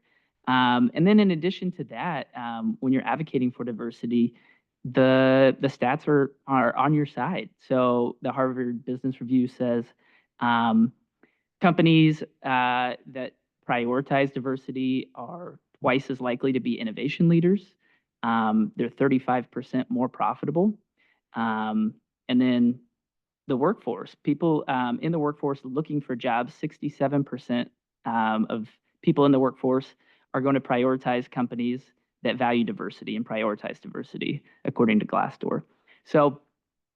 And then in addition to that, when you're advocating for diversity, the stats are on your side. So the Harvard Business Review says companies that prioritize diversity are twice as likely to be innovation leaders. They're 35% more profitable. And then the workforce, people in the workforce looking for jobs, 67% of people in the workforce are going to prioritize companies that value diversity and prioritize diversity, according to Glassdoor. So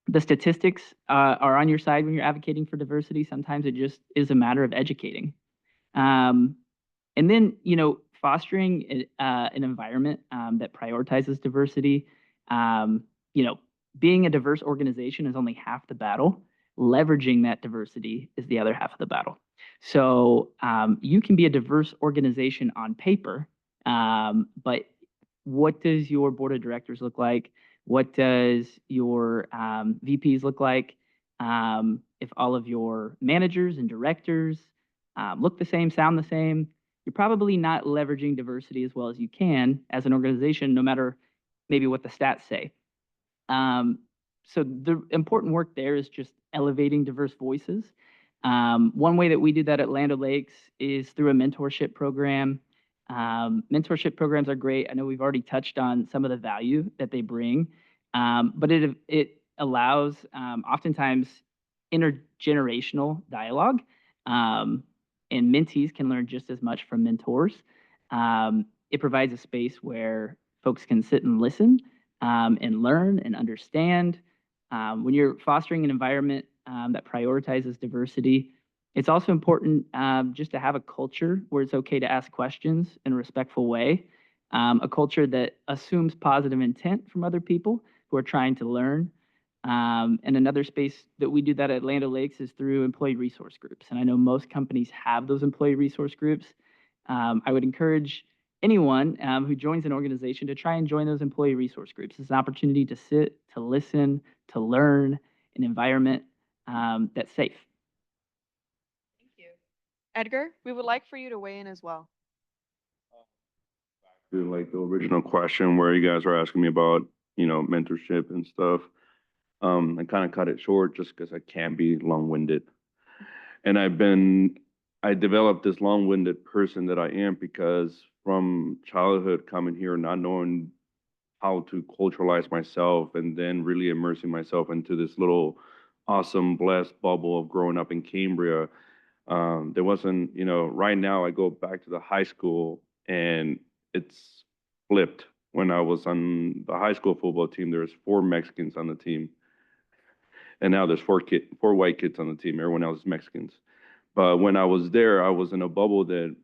the statistics are on your side when you're advocating for diversity. Sometimes it just is a matter of educating. And then, fostering an environment that prioritizes diversity. Being a diverse organization is only half the battle. Leveraging that diversity is the other half of the battle. So you can be a diverse organization on paper, but what does your board of directors look like? What does your VPs look like? If all of your managers and directors look the same, sound the same, you're probably not leveraging diversity as well as you can as an organization, no matter maybe what the stats say. So the important work there is just elevating diverse voices. One way that we do that at Land O'Lakes is through a mentorship program. Mentorship programs are great. I know we've already touched on some of the value that they bring, but it allows oftentimes intergenerational dialogue, and mentees can learn just as much from mentors. It provides a space where folks can sit and listen and learn and understand. When you're fostering an environment that prioritizes diversity. It's also important just to have a culture where it's okay to ask questions in a respectful way, a culture that assumes positive intent from other people who are trying to learn. And another space that we do that at Land O'Lakes is through employee resource groups. And I know most companies have those employee resource groups. I would encourage anyone who joins an organization to try and join those employee resource groups. It's an opportunity to sit, to listen, to learn an environment that's safe. Thank you. Edgar, we would like for you to weigh in as well. To like the original question where you guys were asking me about, mentorship and stuff. I kind of cut it short just because I can't be long-winded. And I developed this long-winded person that I am because from childhood coming here, not knowing how to culturalize myself and then really immersing myself into this little awesome, blessed bubble of growing up in Cambria. There wasn't, right now I go back to the high school and it's flipped. When I was on the high school football team, there was 4 Mexicans on the team. And now there's 4 white kids on the team. Everyone else is Mexicans. But when I was there, I was in a bubble that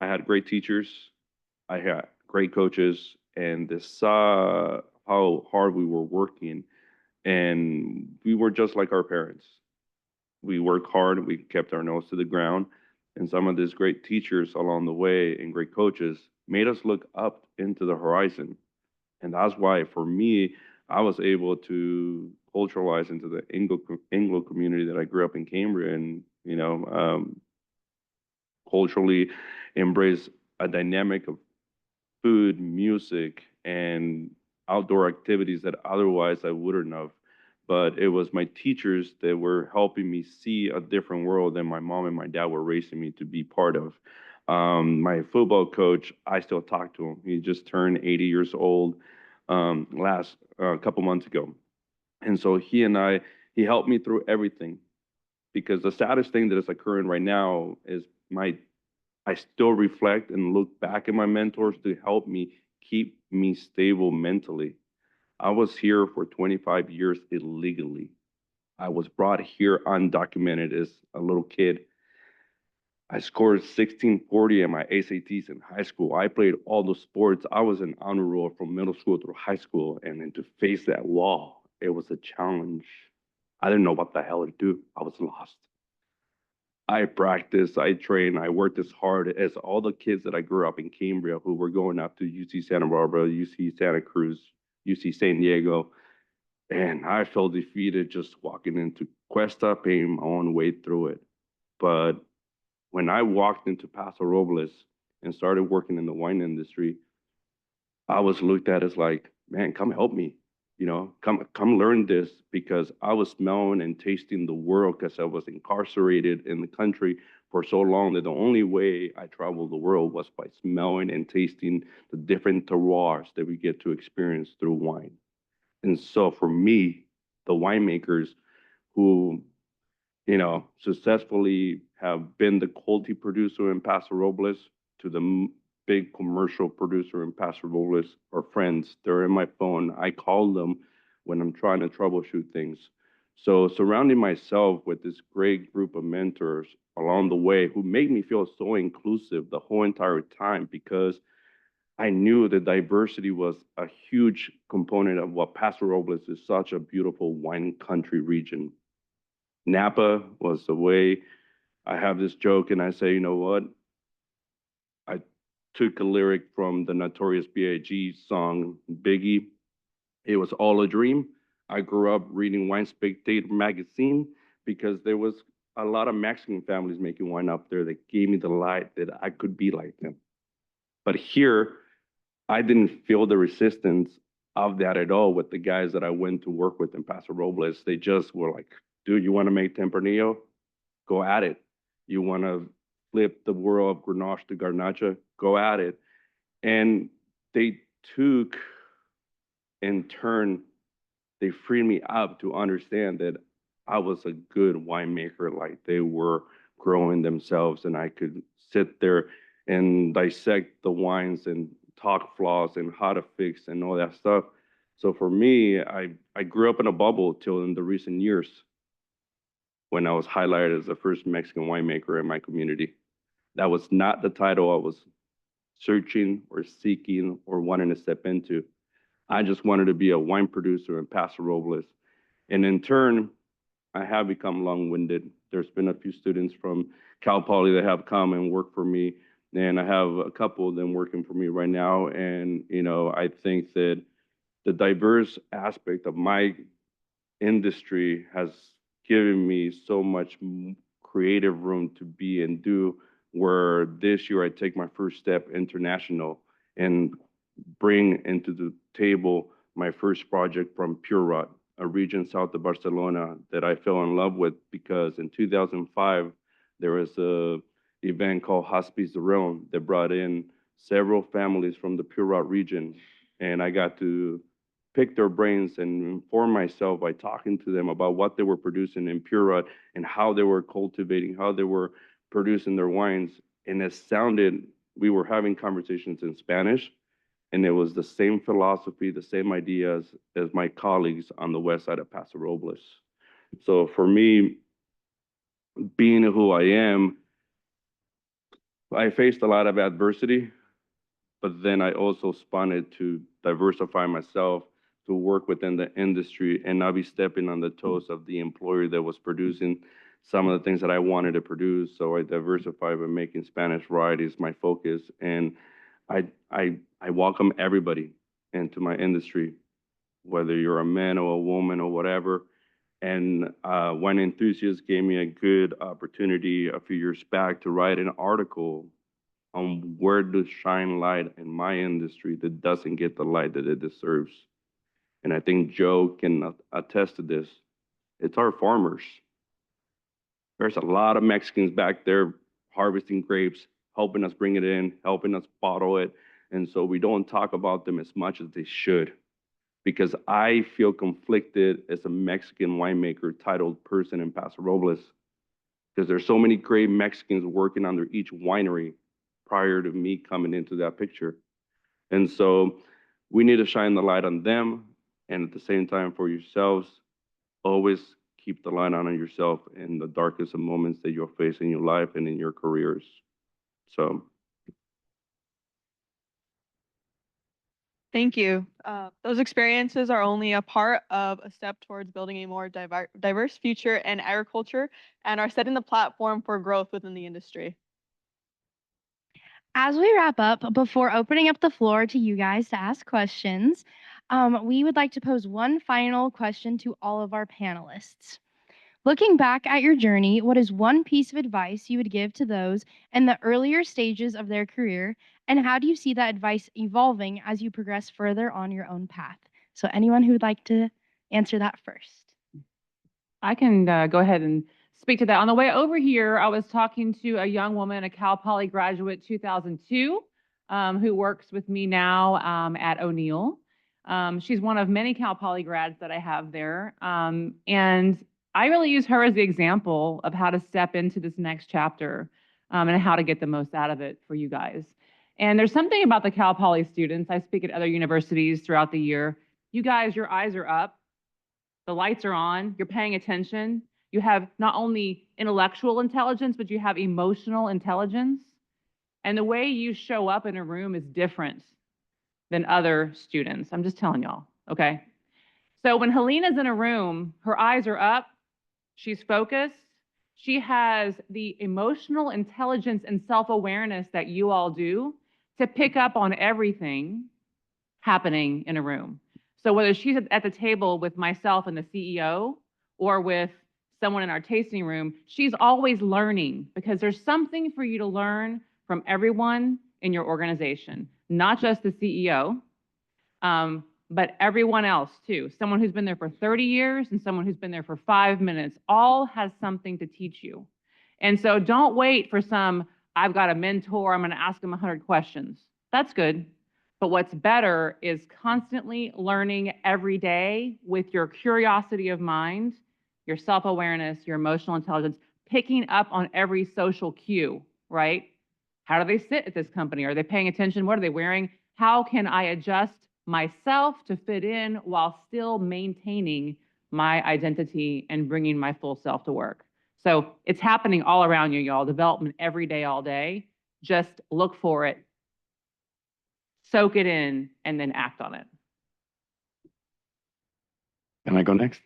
I had great teachers, I had great coaches, and they saw how hard we were working. And we were just like our parents. We worked hard, we kept our nose to the ground. And some of these great teachers along the way and great coaches made us look up into the horizon. And that's why, for me, I was able to culturalize into the Anglo community that I grew up in Cambria and, culturally embrace a dynamic of food, music, and outdoor activities that otherwise I wouldn't have. But it was my teachers that were helping me see a different world than my mom and my dad were raising me to be part of. My football coach, I still talk to him. He just turned 80 years old last couple months ago. And so he helped me through everything because the saddest thing that is occurring right now is I still reflect and look back at my mentors to help me keep me stable mentally. I was here for 25 years illegally. I was brought here undocumented as a little kid. I scored 1640 in my SATs in high school. I played all the sports. I was an honor roll from middle school through high school. And then to face that wall, it was a challenge. I didn't know what the hell to do. I was lost. I practiced, I trained, I worked as hard as all the kids that I grew up in Cambria who were going up to UC Santa Barbara, UC Santa Cruz, UC San Diego. And I felt defeated just walking into Cuesta, paying my own way through it. But when I walked into Paso Robles and started working in the wine industry, I was looked at as like, man, come help me. Come learn this because I was smelling and tasting the world because I was incarcerated in the country for so long that the only way I traveled the world was by smelling and tasting the different terroirs that we get to experience through wine. And so for me, the winemakers who, successfully have been the quality producer in Paso Robles to the big commercial producer in Paso Robles are friends. They're in my phone. I call them when I'm trying to troubleshoot things. So surrounding myself with this great group of mentors along the way who made me feel so inclusive the whole entire time because I knew that diversity was a huge component of what Paso Robles is such a beautiful wine country region. Napa was the way. I have this joke and I say, you know what? I took a lyric from the Notorious B.I.G. song Biggie. It was all a dream. I grew up reading Wine Spectator magazine because there was a lot of Mexican families making wine up there that gave me the light that I could be like them. But here, I didn't feel the resistance of that at all with the guys that I went to work with in Paso Robles. They just were like, dude, you want to make Tempranillo? Go at it. You want to flip the world of Grenache to Garnacha? Go at it. And they took, in turn, they freed me up to understand that I was a good winemaker, like they were growing themselves, and I could sit there and dissect the wines and talk flaws and how to fix and all that stuff. So for me, I grew up in a bubble till in the recent years. when I was highlighted as the first Mexican winemaker in my community. That was not the title I was searching or seeking or wanting to step into. I just wanted to be a wine producer in Paso Robles. And in turn, I have become long-winded. There's been a few students from Cal Poly that have come and worked for me, and I have a couple of them working for me right now. And, I think that the diverse aspect of my industry has given me so much creative room to be and do, where this year I take my first step international and bring into the table my first project from Pure Rot, a region south of Barcelona that I fell in love with because in 2005, there was a event called Hospice de Rhone that brought in several families from the Pure Rot region. And I got to pick their brains and inform myself by talking to them about what they were producing in Pure Rot and how they were cultivating, how they were producing their wines. And it sounded, we were having conversations in Spanish, and it was the same philosophy, the same ideas as my colleagues on the west side of Paso Robles. So for me, being who I am, I faced a lot of adversity, but then I also spun to diversify myself, to work within the industry and not be stepping on the toes of the employer that was producing some of the things that I wanted to produce. So I diversified by making Spanish varieties my focus. And I welcome everybody into my industry, whether you're a man or a woman or whatever. And Wine Enthusiast gave me a good opportunity a few years back to write an article on where to shine light in my industry that doesn't get the light that it deserves. And I think Joe can attest to this. It's our farmers. There's a lot of Mexicans back there harvesting grapes, helping us bring it in, helping us bottle it. And so we don't talk about them as much as they should, because I feel conflicted as a Mexican winemaker titled person in Paso Robles, because there's so many great Mexicans working under each winery prior to me coming into that picture. And so we need to shine the light on them, and at the same time for yourselves, always keep the light on yourself in the darkest of moments that you'll face in your life and in your careers. So Thank you. Those experiences are only a part of a step towards building a more diverse future in agriculture and are setting the platform for growth within the industry. As we wrap up, before opening up the floor to you guys to ask questions, we would like to pose one final question to all of our panelists. Looking back at your journey, what is one piece of advice you would give to those in the earlier stages of their career, and how do you see that advice evolving as you progress further on your own path? So, anyone who would like to answer that first? I can go ahead and speak to that. On the way over here, I was talking to a young woman, a Cal Poly graduate 2002, who works with me now at O'Neill. She's one of many Cal Poly grads that I have there. And I really use her as the example of how to step into this next chapter and how to get the most out of it for you guys. And there's something about the Cal Poly students. I speak at other universities throughout the year. You guys, your eyes are up. The lights are on. You're paying attention. You have not only intellectual intelligence, but you have emotional intelligence. And the way you show up in a room is different than other students. I'm just telling y'all, okay? So when Helena's in a room, her eyes are up. She's focused. She has the emotional intelligence and self-awareness that you all do to pick up on everything happening in a room. So whether she's at the table with myself and the CEO or with someone in our tasting room, she's always learning, because there's something for you to learn from everyone in your organization, not just the CEO, but everyone else too. Someone who's been there for 30 years and someone who's been there for 5 minutes, all has something to teach you. And so don't wait for I've got a mentor, I'm going to ask them 100 questions. That's good. But what's better is constantly learning every day with your curiosity of mind, your self-awareness, your emotional intelligence, picking up on every social cue, right? How do they sit at this company? Are they paying attention? What are they wearing? How can I adjust myself to fit in while still maintaining my identity and bringing my full self to work? So it's happening all around you, y'all. Development every day, all day. Just look for it, soak it in, and then act on it. Can I go next?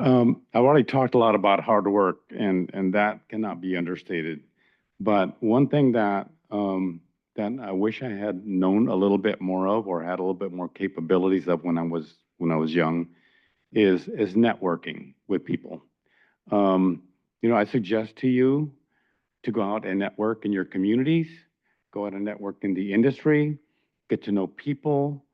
I've already talked a lot about hard work, and that cannot be understated. But one thing that I wish I had known a little bit more of, or had a little bit more capabilities of when I was young, is networking with people. I suggest to you to go out and network in your communities, go out and network in the industry, get to know people,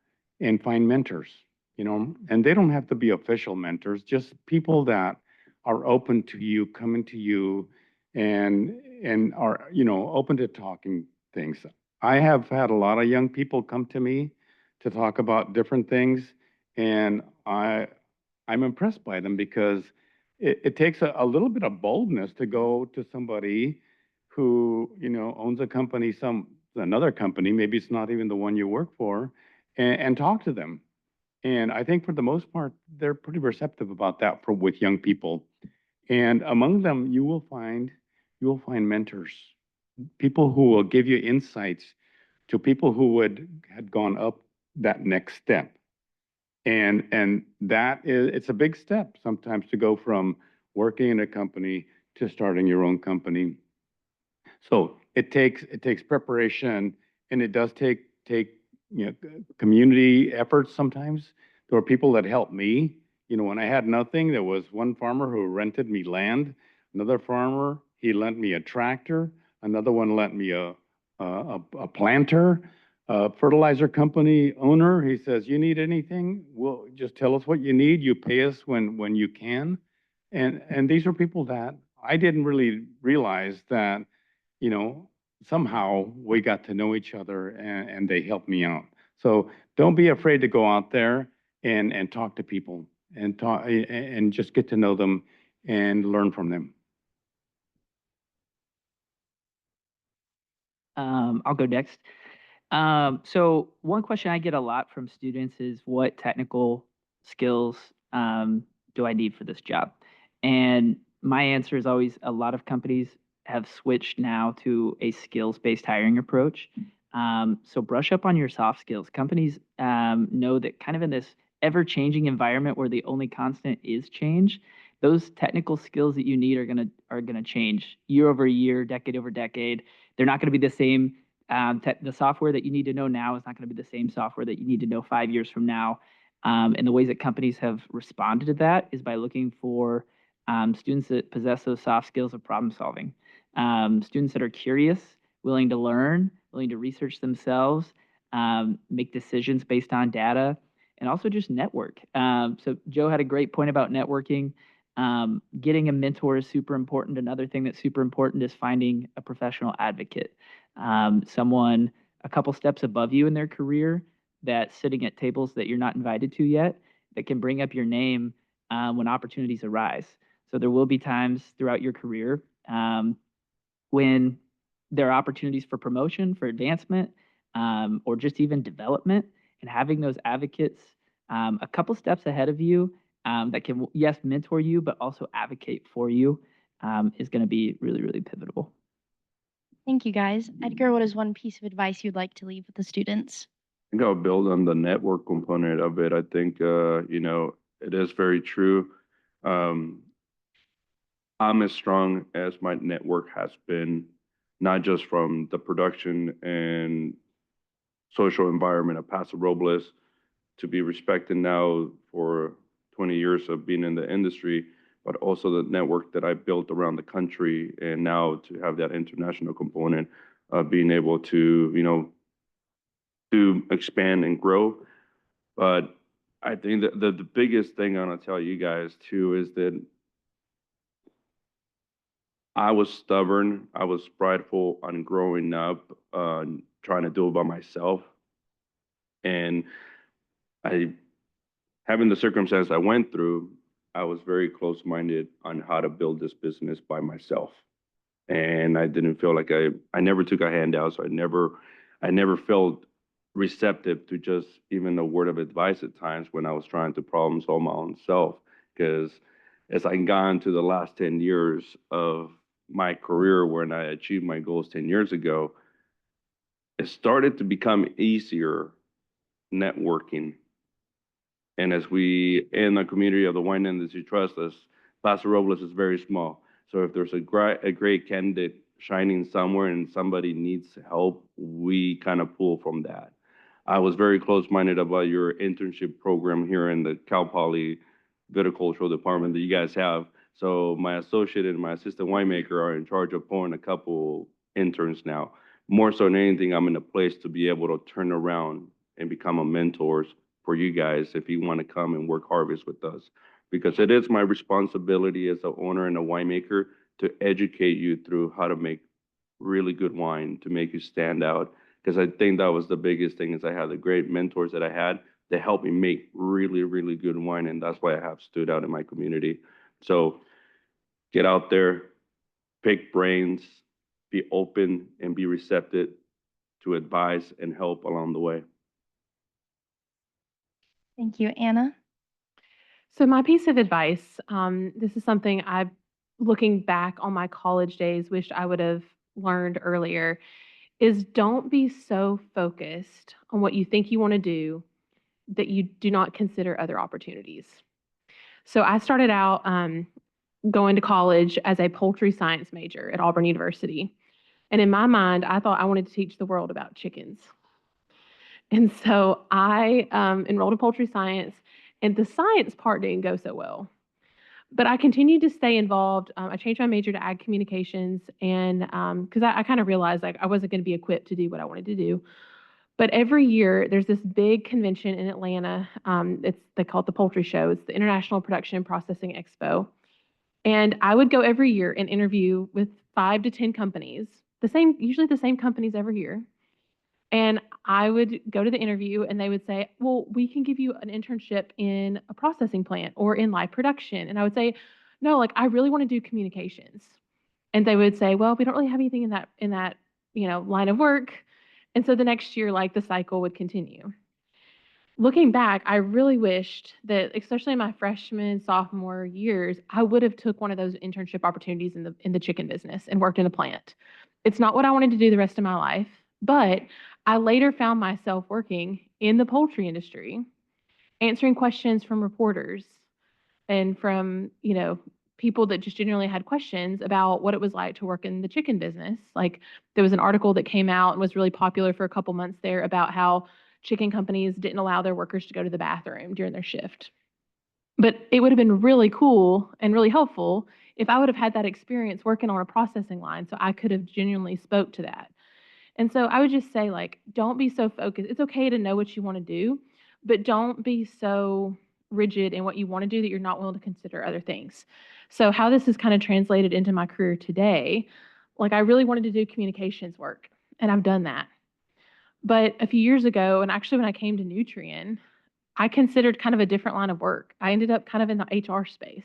and find mentors. And they don't have to be official mentors, just people that are open to you, coming to you, and are open to talking things. I have had a lot of young people come to me to talk about different things, and I'm impressed by them because it takes a little bit of boldness to go to somebody who owns a company, another company, maybe it's not even the one you work for, and talk to them. And I think for the most part, they're pretty receptive about that with young people. And among them, you will find mentors, people who will give you insights to people who had gone up that next step. And it's a big step sometimes to go from working in a company to starting your own company. So it takes preparation, and it does take community efforts sometimes. There were people that helped me. When I had nothing, there was one farmer who rented me land. Another farmer, he lent me a tractor. Another one lent me a planter. A fertilizer company owner, he says, "You need anything? Well, just tell us what you need. You pay us when you can." And these are people that I didn't really realize that you know, somehow we got to know each other, and they helped me out. So don't be afraid to go out there and talk to people, and just get to know them and learn from them. I'll go next. So one question I get a lot from students is what technical skills do I need for this job? And my answer is always a lot of companies have switched now to a skills-based hiring approach. So brush up on your soft skills. Companies know that kind of in this ever-changing environment where the only constant is change, those technical skills that you need are gonna change year over year, decade over decade. They're not going to be the same. The software that you need to know now is not going to be the same software that you need to know 5 years from now. And the ways that companies have responded to that is by looking for students that possess those soft skills of problem solving, students that are curious, willing to learn, willing to research themselves, make decisions based on data, and also just network. So Joe had a great point about networking. Getting a mentor is super important. Another thing that's super important is finding a professional advocate, someone a couple steps above you in their career that's sitting at tables that you're not invited to yet, that can bring up your name when opportunities arise. So there will be times throughout your career when there are opportunities for promotion, for advancement, or just even development, and having those advocates a couple steps ahead of you that can, yes, mentor you, but also advocate for you is going to be really, really pivotal. Thank you, guys. Edgar, what is one piece of advice you'd like to leave with the students? I think I'll build on the network component of it. I think, it is very true. Um, I'm as strong as my network has been, not just from the production and social environment of Paso Robles, to be respected now for 20 years of being in the industry, but also the network that I built around the country, and now to have that international component of being able to, to expand and grow. But I think that the biggest thing I'm gonna tell you guys too is that I was stubborn, I was prideful on growing up, trying to do it by myself. And I, having the circumstance I went through, I was very close-minded on how to build this business by myself. And I didn't feel like I never took a handout, so I never felt receptive to just even a word of advice at times when I was trying to problem solve my own self. Because as I gone to the last 10 years of my career when I achieved my goals 10 years ago, it started to become easier networking. And as we in the community of the wine industry trust us, Paso Robles is very small. So if there's a great candidate shining somewhere and somebody needs help, we kind of pull from that. I was very close-minded about your internship program here in the Cal Poly viticultural department that you guys have. So my associate and my assistant winemaker are in charge of pulling a couple interns now. More so than anything, I'm in a place to be able to turn around and become a mentor for you guys if you want to come and work harvest with us. Because it is my responsibility as an owner and a winemaker to educate you through how to make really good wine to make you stand out. Because I think that was the biggest thing is I had the great mentors that I had that helped me make really, really good wine. And that's why I have stood out in my community. So get out there, pick brains, be open and be receptive to advice and help along the way. Thank you, Anna. So my piece of advice, this is something looking back on my college days, wished I would have learned earlier, is don't be so focused on what you think you want to do that you do not consider other opportunities. So I started out going to college as a poultry science major at Auburn University. And in my mind, I thought I wanted to teach the world about chickens. And so I enrolled in poultry science, and the science part didn't go so well. But I continued to stay involved. I changed my major to ag communications, and because I kind of realized like I wasn't going to be equipped to do what I wanted to do. But every year there's this big convention in Atlanta. They call it the Poultry Show. It's the International Production and Processing Expo, and I would go every year and interview with 5 to 10 companies, usually the same companies every year. And I would go to the interview and they would say, well, we can give you an internship in a processing plant or in live production. And I would say, no, like I really want to do communications. And they would say, well, we don't really have anything in that, line of work. And so the next year, like the cycle would continue. Looking back, I really wished that, especially in my freshman, sophomore years, I would have took one of those internship opportunities in the chicken business and worked in a plant. It's not what I wanted to do the rest of my life, but I later found myself working in the poultry industry, answering questions from reporters and from, people that just generally had questions about what it was like to work in the chicken business. Like there was an article that came out and was really popular for a couple months there about how chicken companies didn't allow their workers to go to the bathroom during their shift. But it would have been really cool and really helpful if I would have had that experience working on a processing line so I could have genuinely spoke to that. And so I would just say, like, don't be so focused. It's okay to know what you want to do, but don't be so rigid in what you want to do that you're not willing to consider other things. So, how this is kind of translated into my career today, like, I really wanted to do communications work, and I've done that. But a few years ago, and actually when I came to Nutrien, I considered kind of a different line of work. I ended up kind of in the HR space,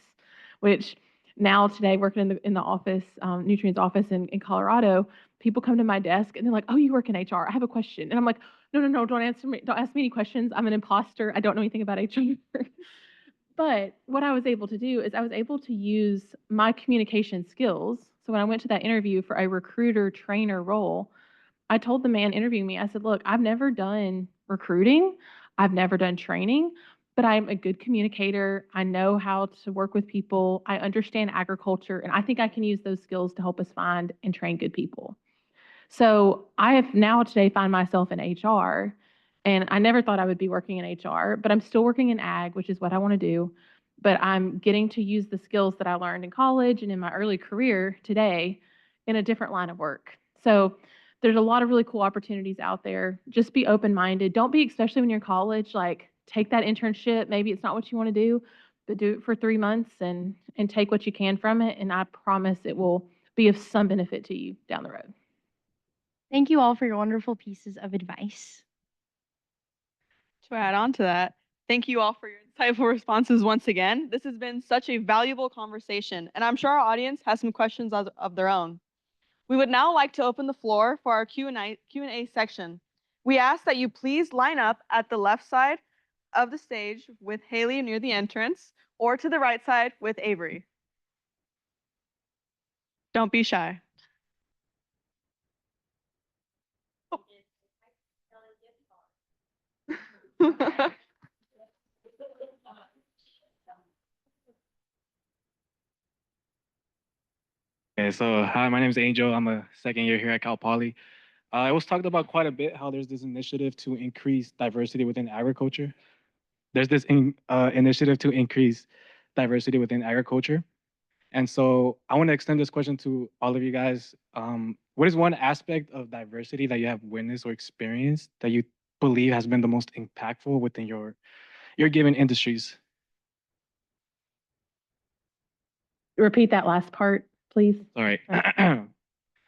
which now today working in the office, Nutrien's office in Colorado, people come to my desk and they're like, "Oh, you work in HR? I have a question." And I'm like, "No, no, no, don't answer me. Don't ask me any questions. I'm an imposter. I don't know anything about HR." But what I was able to do is I was able to use my communication skills. So when I went to that interview for a recruiter trainer role, I told the man interviewing me, I said, look, I've never done recruiting, I've never done training, but I'm a good communicator. I know how to work with people. I understand agriculture, and I think I can use those skills to help us find and train good people. So I have now today find myself in HR, and I never thought I would be working in HR, but I'm still working in ag, which is what I want to do. But I'm getting to use the skills that I learned in college and in my early career today in a different line of work. So there's a lot of really cool opportunities out there. Just be open-minded. Don't be, especially when you're in college, like take that internship. Maybe it's not what you want to do, but do it for 3 months and take what you can from it. And I promise it will be of some benefit to you down the road. Thank you all for your wonderful pieces of advice. To add on to that, thank you all for your insightful responses once again. This has been such a valuable conversation, and I'm sure our audience has some questions of their own. We would now like to open the floor for our Q&A section. We ask that you please line up at the left side of the stage with Haley near the entrance. or to the right side with Avery. Don't be shy. Okay, so hi, my name is Angel. I'm a second year here at Cal Poly. It was talked about quite a bit how there's this initiative to increase diversity within agriculture. There's this initiative to increase diversity within agriculture. And so I want to extend this question to all of you guys. What is one aspect of diversity that you have witnessed or experienced that you believe has been the most impactful within your given industries? Repeat that last part, please. All right.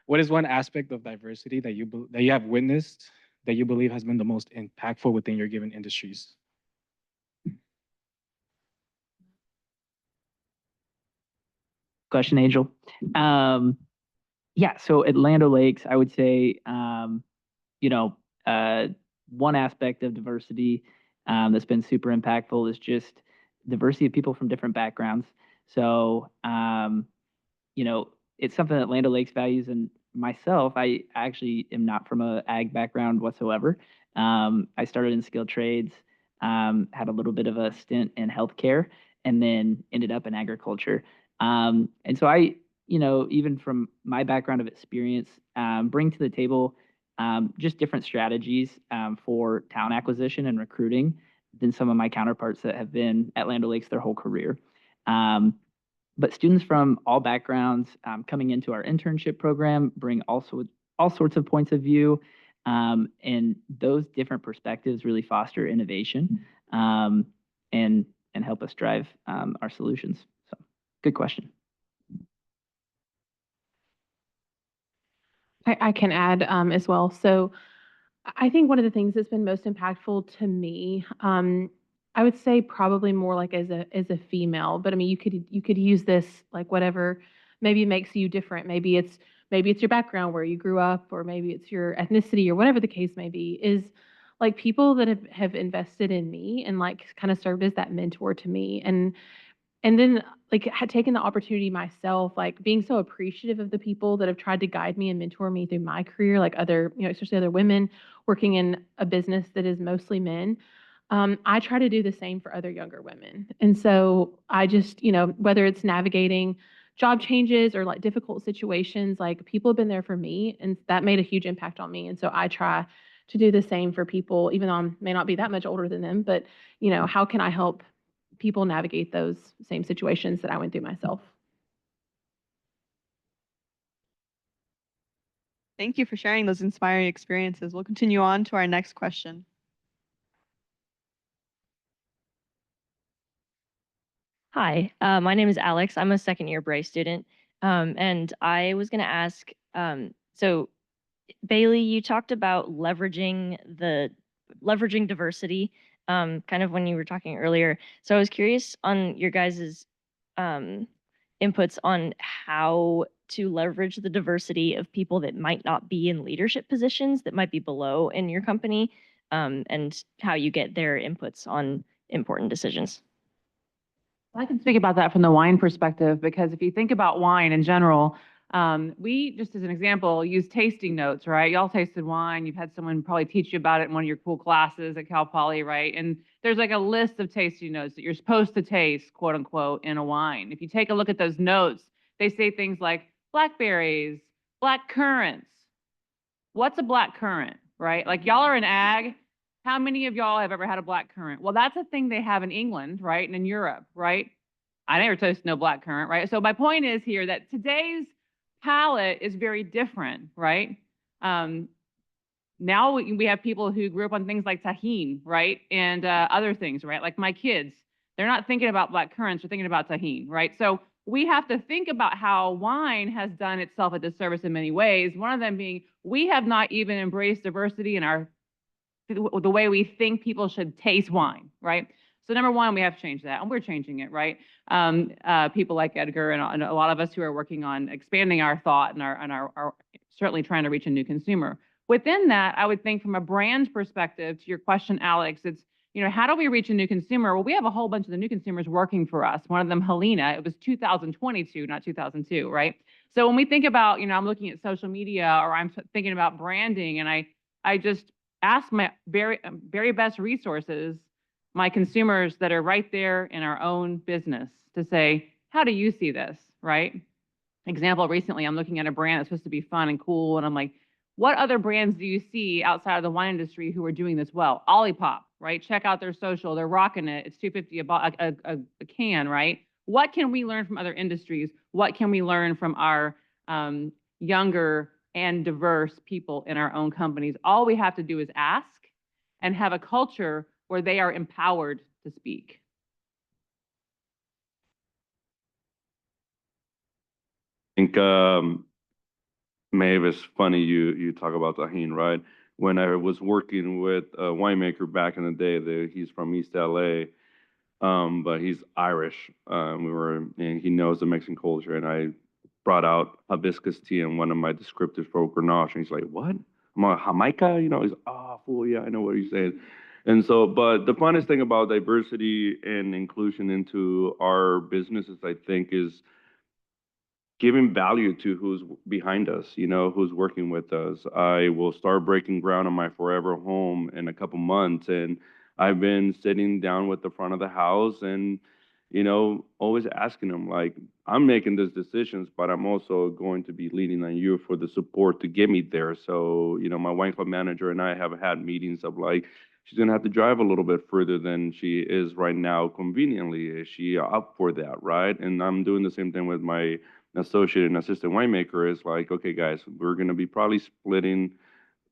What is one aspect of diversity that you have witnessed that you believe has been the most impactful within your given industries? Question, Angel. Yeah, so at Land O'Lakes, I would say, you know, one aspect of diversity that's been super impactful is just diversity of people from different backgrounds. So, you know, it's something that Land O'Lakes values. And myself, I actually am not from a ag background whatsoever. I started in skilled trades, had a little bit of a stint in healthcare, and then ended up in agriculture. And so I, you know, even from my background of experience, bring to the table just different strategies for talent acquisition and recruiting than some of my counterparts that have been at Land O'Lakes their whole career. But students from all backgrounds coming into our internship program bring also all sorts of points of view, and those different perspectives really foster innovation and help us drive our solutions. So, good question. I can add as well. So I think one of the things that's been most impactful to me, I would say probably more like as a female, but I mean you could use this like whatever maybe makes you different. Maybe it's your background where you grew up, or maybe it's your ethnicity or whatever the case may be, is like people that have invested in me and like kind of served as that mentor to me. And then, like, had taken the opportunity myself, like, being so appreciative of the people that have tried to guide me and mentor me through my career, like other, especially other women working in a business that is mostly men. I try to do the same for other younger women. And so I just, whether it's navigating job changes or like difficult situations, like people have been there for me, and that made a huge impact on me. And so I try to do the same for people, even though I may not be that much older than them, but, how can I help people navigate those same situations that I went through myself? Thank you for sharing those inspiring experiences. We'll continue on to our next question. Hi, my name is Alex. I'm a second year Bray student. And I was going to ask, so Bailey, you talked about leveraging diversity, kind of when you were talking earlier. So I was curious on your guys's inputs on how to leverage the diversity of people that might not be in leadership positions, that might be below in your company, and how you get their inputs on important decisions. I can speak about that from the wine perspective, because if you think about wine in general, we, just as an example, use tasting notes, right? Y'all tasted wine. You've had someone probably teach you about it in one of your cool classes at Cal Poly, right? And there's like a list of tasting notes that you're supposed to taste, quote unquote, in a wine. If you take a look at those notes, they say things like blackberries, black currants. What's a black currant, right? Like, y'all are in ag. How many of y'all have ever had a black currant? Well, that's a thing they have in England, right? And in Europe, right? I never tasted no black currant, right? So my point is here that today's palate is very different, right? Now we have people who grew up on things like tahine, right? And other things, right? Like my kids, they're not thinking about black currants, they're thinking about tahine, right? So we have to think about how wine has done itself a disservice in many ways. One of them being, we have not even embraced diversity in the way we think people should taste wine, right? So number one, we have to change that, and we're changing it, right? People like Edgar and a lot of us who are working on expanding our thought and are certainly trying to reach a new consumer. Within that, I would think from a brand perspective, to your question, Alex, it's how do we reach a new consumer? Well, we have a whole bunch of the new consumers working for us. One of them, Helena, it was 2022, not 2002, right? So when we think about, I'm looking at social media or I'm thinking about branding, and I just ask my very best resources, my consumers that are right there in our own business, to say, how do you see this, right? Example, recently I'm looking at a brand that's supposed to be fun and cool, and I'm like, what other brands do you see outside of the wine industry who are doing this well? Olipop, right? Check out their social. They're rocking it. It's $2.50 a can, right? What can we learn from other industries? What can we learn from our younger and diverse people in our own companies? All we have to do is ask and have a culture where they are empowered to speak. I think Maeve, it's funny you talk about Tahin, right? When I was working with a winemaker back in the day, he's from East LA, but he's Irish. And he knows the Mexican culture, and I brought out hibiscus tea in one of my descriptors for Grenache, and he's like, "What? I'm like, Jamaica?" He's, "Oh, fool, yeah, I know what he's saying." And so, but the funnest thing about diversity and inclusion into our businesses, I think, is giving value to who's behind us, who's working with us. I will start breaking ground on my forever home in a couple months, and I've been sitting down with the front of the house and, always asking them, like, I'm making these decisions, but I'm also going to be leaning on you for the support to get me there. So, my wine club manager and I have had meetings of like, she's going to have to drive a little bit further than she is right now conveniently. Is she up for that, right? And I'm doing the same thing with my associate and assistant winemaker. Is like, okay, guys, we're going to be probably splitting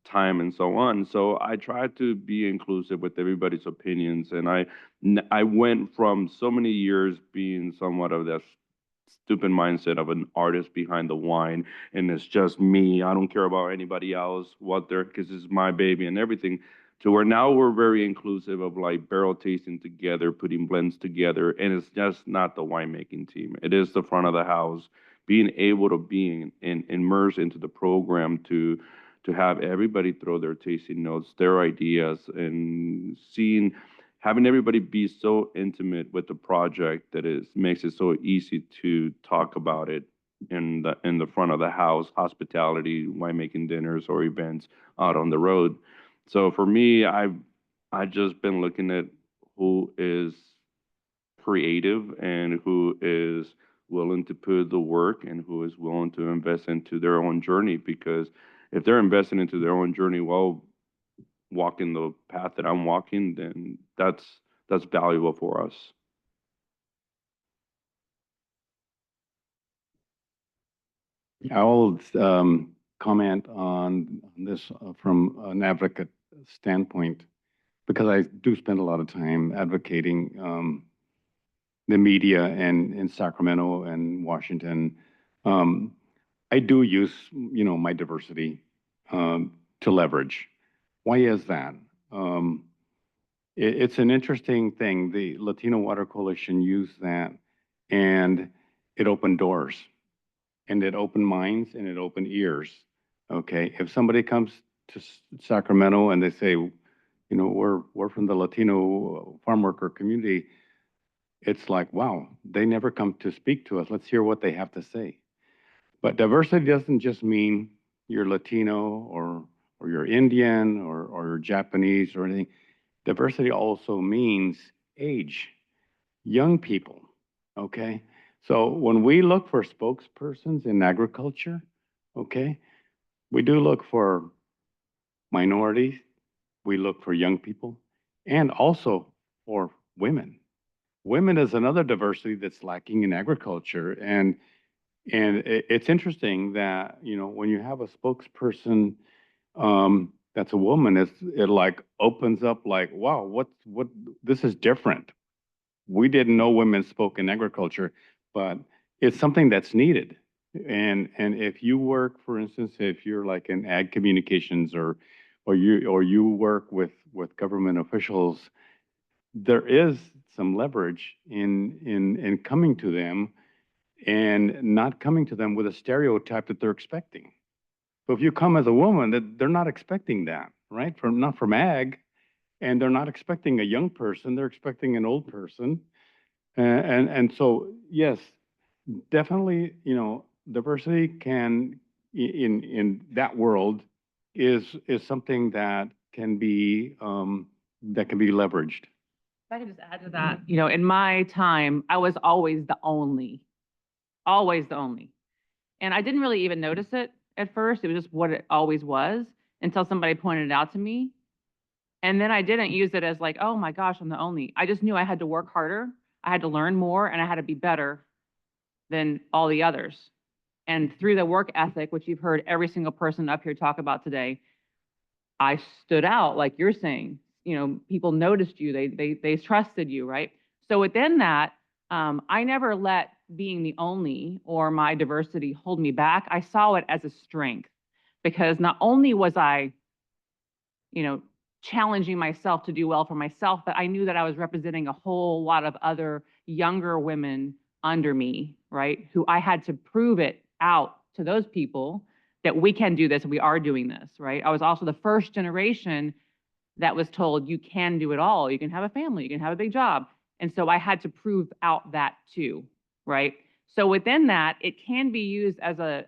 time and so on. So I try to be inclusive with everybody's opinions. And I went from so many years being somewhat of that stupid mindset of an artist behind the wine, and it's just me. I don't care about anybody else, what they're, because it's my baby and everything, to where now we're very inclusive of like barrel tasting together, putting blends together, and it's just not the winemaking team. It is the front of the house, being able to be immersed into the program to have everybody throw their tasting notes, their ideas, and having everybody be so intimate with the project that makes it so easy to talk about it in the front of the house, hospitality, winemaking dinners or events out on the road. So for me, I've just been looking at who is creative and who is willing to put the work and who is willing to invest into their own journey, because if they're investing into their own journey while walking the path that I'm walking, then that's valuable for us. I'll comment on this from an advocate standpoint, because I do spend a lot of time advocating the media in Sacramento and Washington. I do use, my diversity to leverage. Why is that? It's an interesting thing. The Latino Water Coalition used that, and it opened doors, and it opened minds, and it opened ears. Okay, if somebody comes to Sacramento and they say, we're from the Latino farm worker community, it's like, wow, they never come to speak to us. Let's hear what they have to say. But diversity doesn't just mean you're Latino or you're Indian or you're Japanese or anything. Diversity also means age, young people, okay? So when we look for spokespersons in agriculture, okay, we do look for minorities, we look for young people, and also for women. Women is another diversity that's lacking in agriculture. And it's interesting that, when you have a spokesperson that's a woman, it like opens up like, wow, what this is different. We didn't know women spoke in agriculture, but it's something that's needed. And if you work, for instance, if you're like in ag communications or you work with government officials, there is some leverage in coming to them and not coming to them with a stereotype that they're expecting. So if you come as a woman, that they're not expecting that, right? Not from ag. and they're not expecting a young person, they're expecting an old person. And so, yes, definitely, diversity can, in that world, is something that can be leveraged. If I could just add to that, in my time, I was always the only, always the only. And I didn't really even notice it at first. It was just what it always was until somebody pointed it out to me. And then I didn't use it as like, oh my gosh, I'm the only. I just knew I had to work harder, I had to learn more, and I had to be better than all the others. And through the work ethic, which you've heard every single person up here talk about today, I stood out, like you're saying. People noticed you, they trusted you, right? So within that, I never let being the only or my diversity hold me back. I saw it as a strength because not only was I, challenging myself to do well for myself, but I knew that I was representing a whole lot of other younger women under me, right? Who I had to prove it out to those people that we can do this and we are doing this, right? I was also the first generation that was told you can do it all. You can have a family, you can have a big job. And so I had to prove out that too, right? So within that, it can be used as a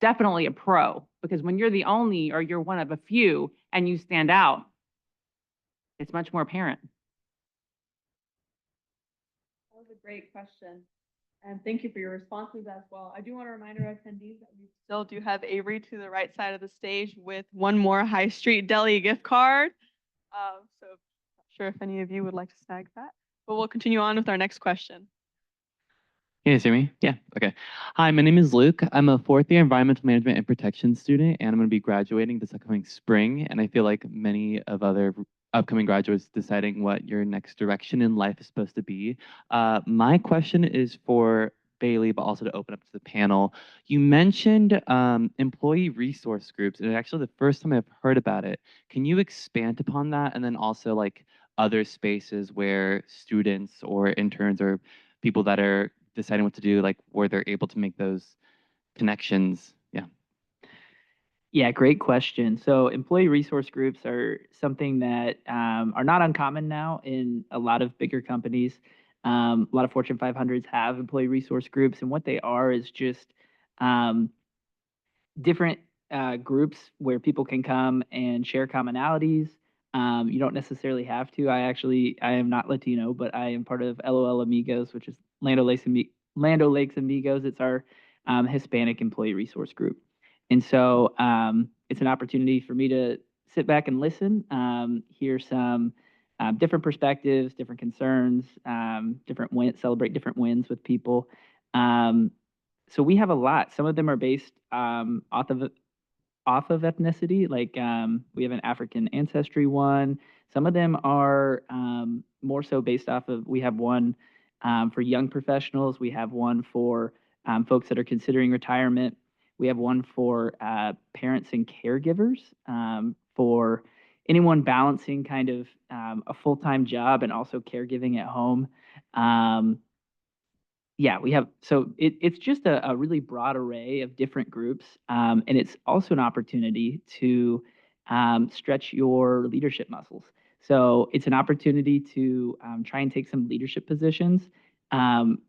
definitely a pro, because when you're the only or you're one of a few and you stand out, it's much more apparent. That was a great question. And thank you for your responses as well. I do want to remind our attendees that we still do have Avery to the right side of the stage with one more High Street Deli gift card. So not sure if any of you would like to snag that, but we'll continue on with our next question. Can you guys hear me? Yeah, okay. Hi, my name is Luke. I'm a fourth year environmental management and protection student, and I'm going to be graduating this upcoming spring. And I feel like many of other upcoming graduates deciding what your next direction in life is supposed to be. My question is for Bailey, but also to open up to the panel. You mentioned employee resource groups, and it's actually the first time I've heard about it. Can you expand upon that? And then also like other spaces where students or interns or people that are deciding what to do, like where they're able to make those connections? Yeah. Yeah, great question. So employee resource groups are something that are not uncommon now in a lot of bigger companies. A lot of Fortune 500s have employee resource groups, and what they are is just different groups where people can come and share commonalities. You don't necessarily have to. I am not Latino, but I am part of LOL Amigos, which is Lando Lakes Amigos. It's our Hispanic employee resource group. And so it's an opportunity for me to sit back and listen, hear some different perspectives, different concerns, celebrate different wins with people. So we have a lot. Some of them are based off of ethnicity. Like we have an African ancestry one. Some of them are more so based off of. We have one for young professionals. We have one for folks that are considering retirement. We have one for parents and caregivers, for anyone balancing kind of a full-time job and also caregiving at home. Yeah, we have, so it's just a really broad array of different groups. And it's also an opportunity to stretch your leadership muscles. So it's an opportunity to try and take some leadership positions.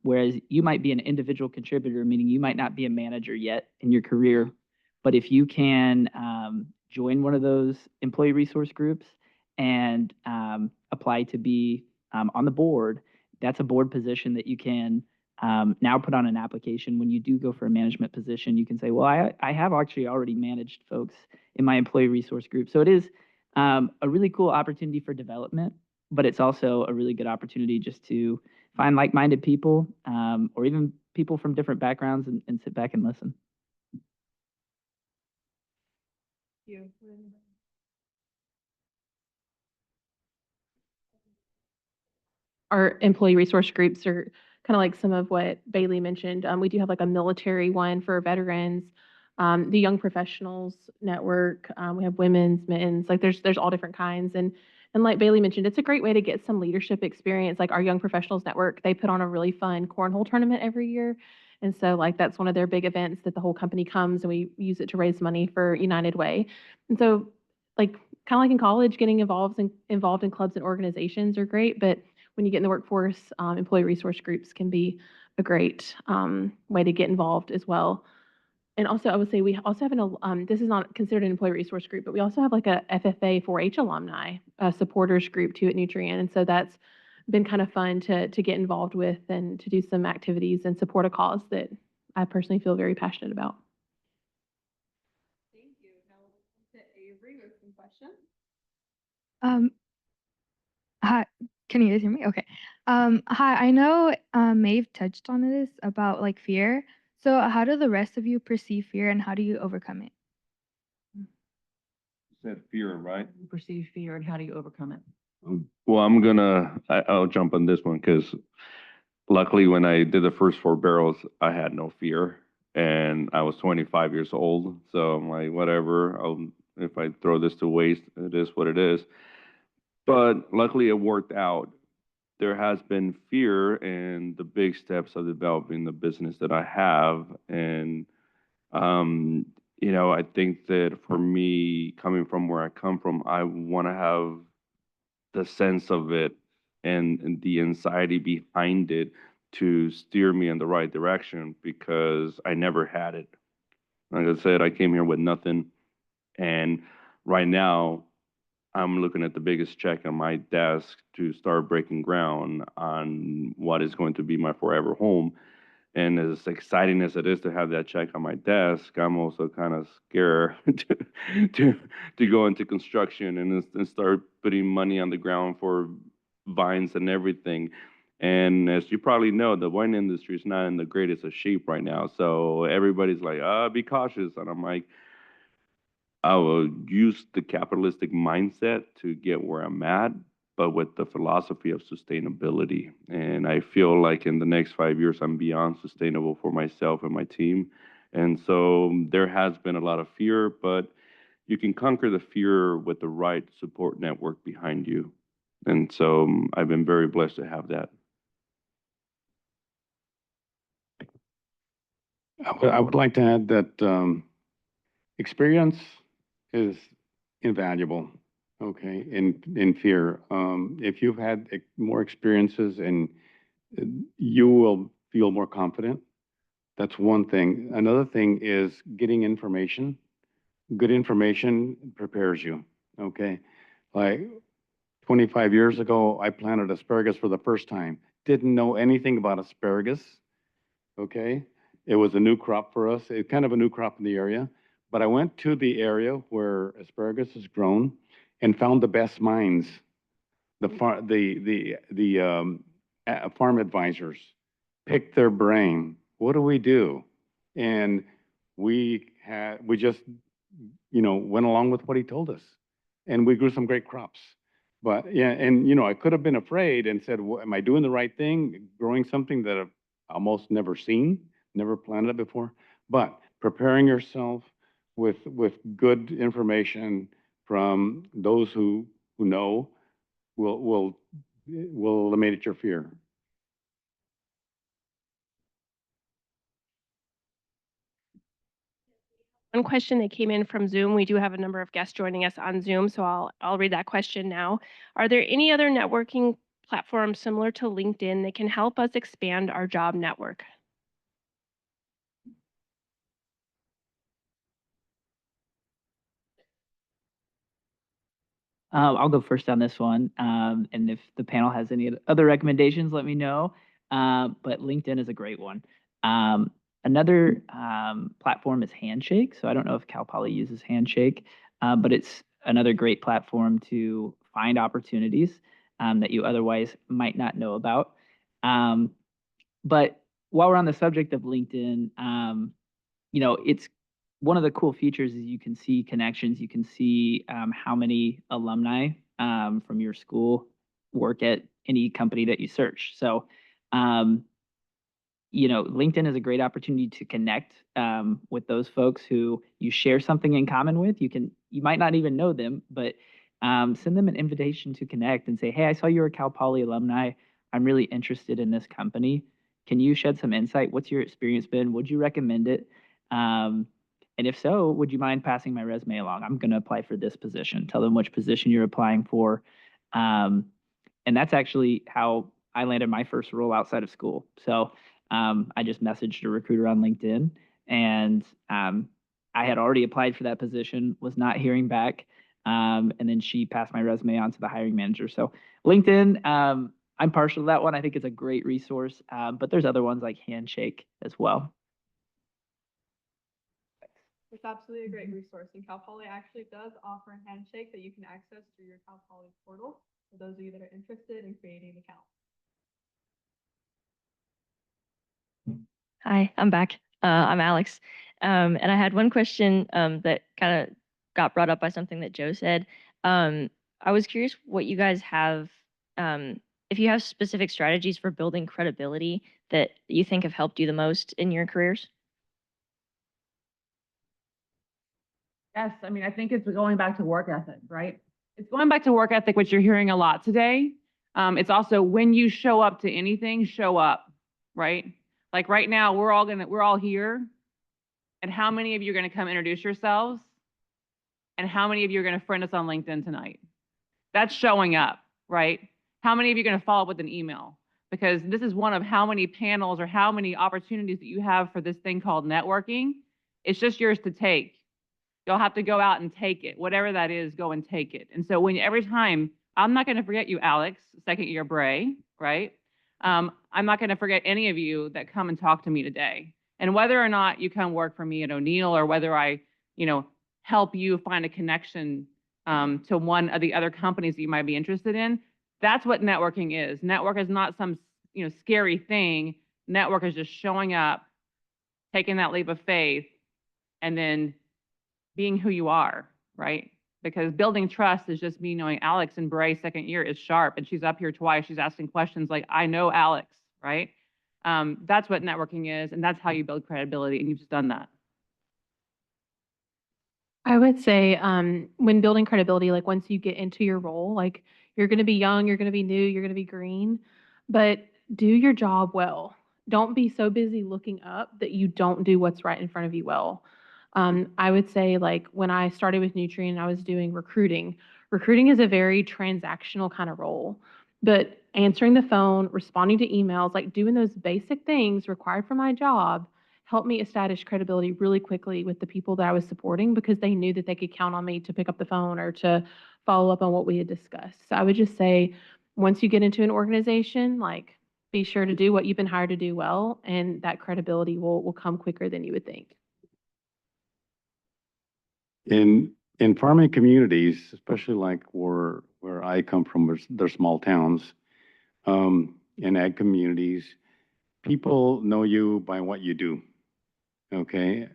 Whereas you might be an individual contributor, meaning you might not be a manager yet in your career. But if you can join one of those employee resource groups and apply to be on the board, that's a board position that you can now put on an application. When you do go for a management position, you can say, well, I have actually already managed folks in my employee resource group. So it is a really cool opportunity for development, but it's also a really good opportunity just to find like-minded people or even people from different backgrounds and sit back and listen. Thank you. Our employee resource groups are kind of like some of what Bailey mentioned. We do have like a military one for veterans, the Young Professionals Network. We have women's, men's, like there's all different kinds. And like Bailey mentioned, it's a great way to get some leadership experience. Like our Young Professionals Network, they put on a really fun cornhole tournament every year. And so like that's one of their big events that the whole company comes and we use it to raise money for United Way. And so like kind of like in college, getting involved in clubs and organizations are great, but when you get in the workforce, employee resource groups can be a great way to get involved as well. And also, I would say we also have this is not considered an employee resource group, but we also have like a FFA 4-H alumni supporters group too at Nutrien. And so that's been kind of fun to get involved with and to do some activities and support a cause that I personally feel very passionate about. Thank you. Now to Avery with some questions. Hi, can you guys hear me? Okay. Hi, I know Maeve touched on this about like fear. So how do the rest of you perceive fear and how do you overcome it? You said fear, right? Perceive fear and how do you overcome it? Well, I'll jump on this one because luckily when I did the first 4 barrels, I had no fear and I was 25 years old. So I'm like, whatever, if I throw this to waste, it is what it is. But luckily it worked out. There has been fear in the big steps of developing the business that I have. And, I think that for me, coming from where I come from, I want to have the sense of it and the anxiety behind it to steer me in the right direction because I never had it. Like I said, I came here with nothing. And right now, I'm looking at the biggest check on my desk to start breaking ground on what is going to be my forever home. And as exciting as it is to have that check on my desk, I'm also kind of scared to go into construction and start putting money on the ground for vines and everything. And as you probably know, the wine industry is not in the greatest of shape right now. So everybody's like, be cautious. And I'm like, I will use the capitalistic mindset to get where I'm at, but with the philosophy of sustainability. And I feel like in the next 5 years, I'm beyond sustainable for myself and my team. And so there has been a lot of fear, but you can conquer the fear with the right support network behind you. And so I've been very blessed to have that. I would like to add that experience is invaluable, okay, in fear. If you've had more experiences and you will feel more confident, that's one thing. Another thing is getting information. Good information prepares you, okay? Like 25 years ago, I planted asparagus for the first time. Didn't know anything about asparagus, okay? It was a new crop for us, kind of a new crop in the area. But I went to the area where asparagus is grown and found the best minds, the farm advisors, picked their brain. What do we do? And we just, went along with what he told us, and we grew some great crops. But yeah, and I could have been afraid and said, "Am I doing the right thing? Growing something that I've almost never seen, never planted it before." But preparing yourself with good information from those who know will eliminate your fear. One question that came in from Zoom. We do have a number of guests joining us on Zoom, so I'll read that question now. Are there any other networking platforms similar to LinkedIn that can help us expand our job network? I'll go first on this one. And if the panel has any other recommendations, let me know. But LinkedIn is a great one. Another platform is Handshake. So I don't know if Cal Poly uses Handshake, but it's another great platform to find opportunities that you otherwise might not know about. But while we're on the subject of LinkedIn, it's one of the cool features is you can see connections. You can see how many alumni from your school work at any company that you search. So, LinkedIn is a great opportunity to connect with those folks who you share something in common with. You might not even know them, but send them an invitation to connect and say, "Hey, I saw you're a Cal Poly alumni. I'm really interested in this company. Can you shed some insight? What's your experience been? Would you recommend it?" And if so, would you mind passing my resume along? I'm going to apply for this position. Tell them which position you're applying for. And that's actually how I landed my first role outside of school. So I just messaged a recruiter on LinkedIn, and I had already applied for that position, was not hearing back. And then she passed my resume on to the hiring manager. So LinkedIn, I'm partial to that one. I think it's a great resource, but there's other ones like Handshake as well. It's absolutely a great resource, and Cal Poly actually does offer a handshake that you can access through your Cal Poly portal for those of you that are interested in creating an account. Hi, I'm back. I'm Alex. And I had one question that kind of got brought up by something that Joe said. I was curious what you guys have, if you have specific strategies for building credibility that you think have helped you the most in your careers. Yes, I mean, I think it's going back to work ethic, right? It's going back to work ethic, which you're hearing a lot today. It's also when you show up to anything, show up, right? Like right now, we're all here. And how many of you are gonna come introduce yourselves? And how many of you are gonna friend us on LinkedIn tonight? That's showing up, right? How many of you are gonna follow up with an email? Because this is one of how many panels or how many opportunities that you have for this thing called networking. It's just yours to take. You'll have to go out and take it. Whatever that is, go and take it. And so every time, I'm not going to forget you, Alex, second year Bray, right? I'm not going to forget any of you that come and talk to me today. And whether or not you come work for me at O'Neill, or whether I, help you find a connection to one of the other companies that you might be interested in, that's what networking is. Network is not some, scary thing. Network is just showing up, taking that leap of faith, and then being who you are, right? Because building trust is just me knowing Alex in Bray second year is sharp, and she's up here twice. She's asking questions like, I know Alex, right? That's what networking is, and that's how you build credibility, and you've just done that. I would say when building credibility, like once you get into your role, like you're going to be young, you're going to be new, you're going to be green, but do your job well. Don't be so busy looking up that you don't do what's right in front of you well. I would say like when I started with Nutrien, I was doing recruiting. Recruiting is a very transactional kind of role, but answering the phone, responding to emails, like doing those basic things required for my job helped me establish credibility really quickly with the people that I was supporting because they knew that they could count on me to pick up the phone or to follow up on what we had discussed. So I would just say once you get into an organization, like be sure to do what you've been hired to do well, and that credibility will come quicker than you would think. In farming communities, especially like where I come from, they're small towns, in ag communities, people know you by what you do. Okay.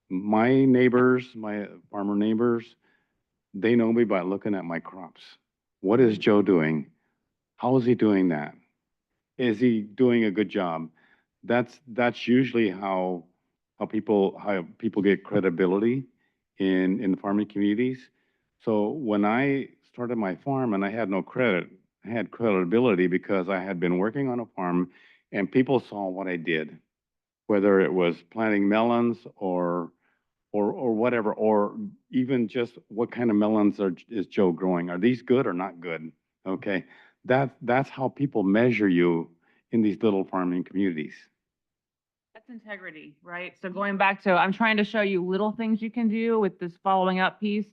My neighbors, my farmer neighbors, they know me by looking at my crops. What is Joe doing? How is he doing that? Is he doing a good job? That's usually how people get credibility in farming communities. So when I started my farm and I had no credit, I had credibility because I had been working on a farm and people saw what I did, whether it was planting melons or whatever, or even just what kind of melons is Joe growing? Are these good or not good? Okay, that's how people measure you in these little farming communities. That's integrity, right? So going back to, I'm trying to show you little things you can do with this following up piece.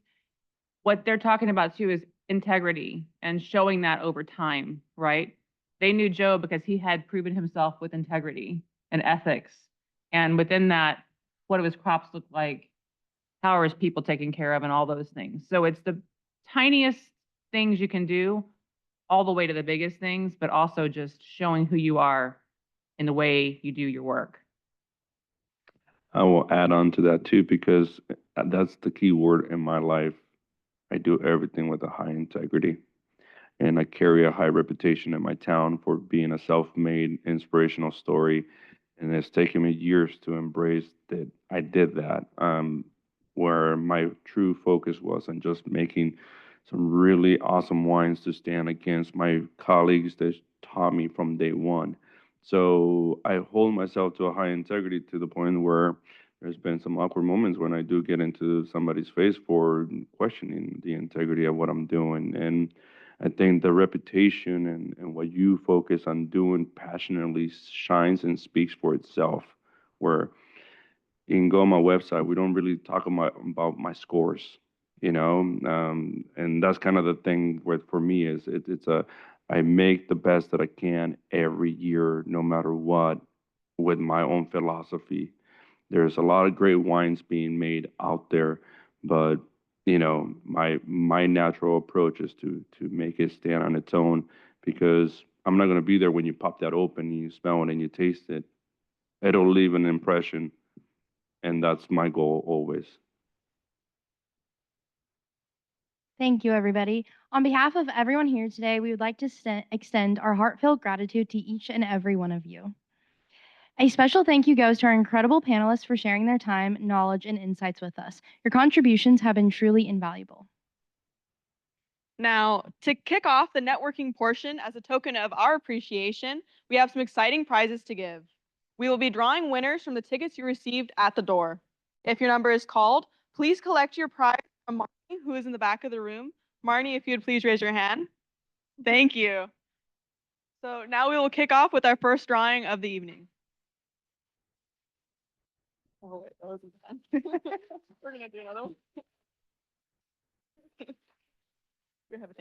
What they're talking about too is integrity and showing that over time, right? They knew Joe because he had proven himself with integrity and ethics. And within that, what do his crops look like? How are his people taken care of, and all those things. So it's the tiniest things you can do all the way to the biggest things, but also just showing who you are in the way you do your work. I will add on to that too, because that's the key word in my life. I do everything with a high integrity, and I carry a high reputation in my town for being a self-made inspirational story. And it's taken me years to embrace that I did that, where my true focus was on just making some really awesome wines to stand against my colleagues that taught me from day one. So I hold myself to a high integrity to the point where there's been some awkward moments when I do get into somebody's face for questioning the integrity of what I'm doing. And I think the reputation and what you focus on doing passionately shines and speaks for itself. Where you can go on my website, we don't really talk about my scores, and that's kind of the thing where for me is I make the best that I can every year, no matter what, with my own philosophy. There's a lot of great wines being made out there, but my natural approach is to make it stand on its own because I'm not going to be there when you pop that open and you smell it and you taste it. It'll leave an impression, and that's my goal always. Thank you, everybody. On behalf of everyone here today, we would like to extend our heartfelt gratitude to each and every one of you. A special thank you goes to our incredible panelists for sharing their time, knowledge, and insights with us. Your contributions have been truly invaluable. Now, to kick off the networking portion as a token of our appreciation, we have some exciting prizes to give. We will be drawing winners from the tickets you received at the door. If your number is called, please collect your prize from Marnie, who is in the back of the room. Marnie, if you would please raise your hand. Thank you. So now we will kick off with our first drawing of the evening. Oh, wait, that wasn't done. We're going to do another one. We have a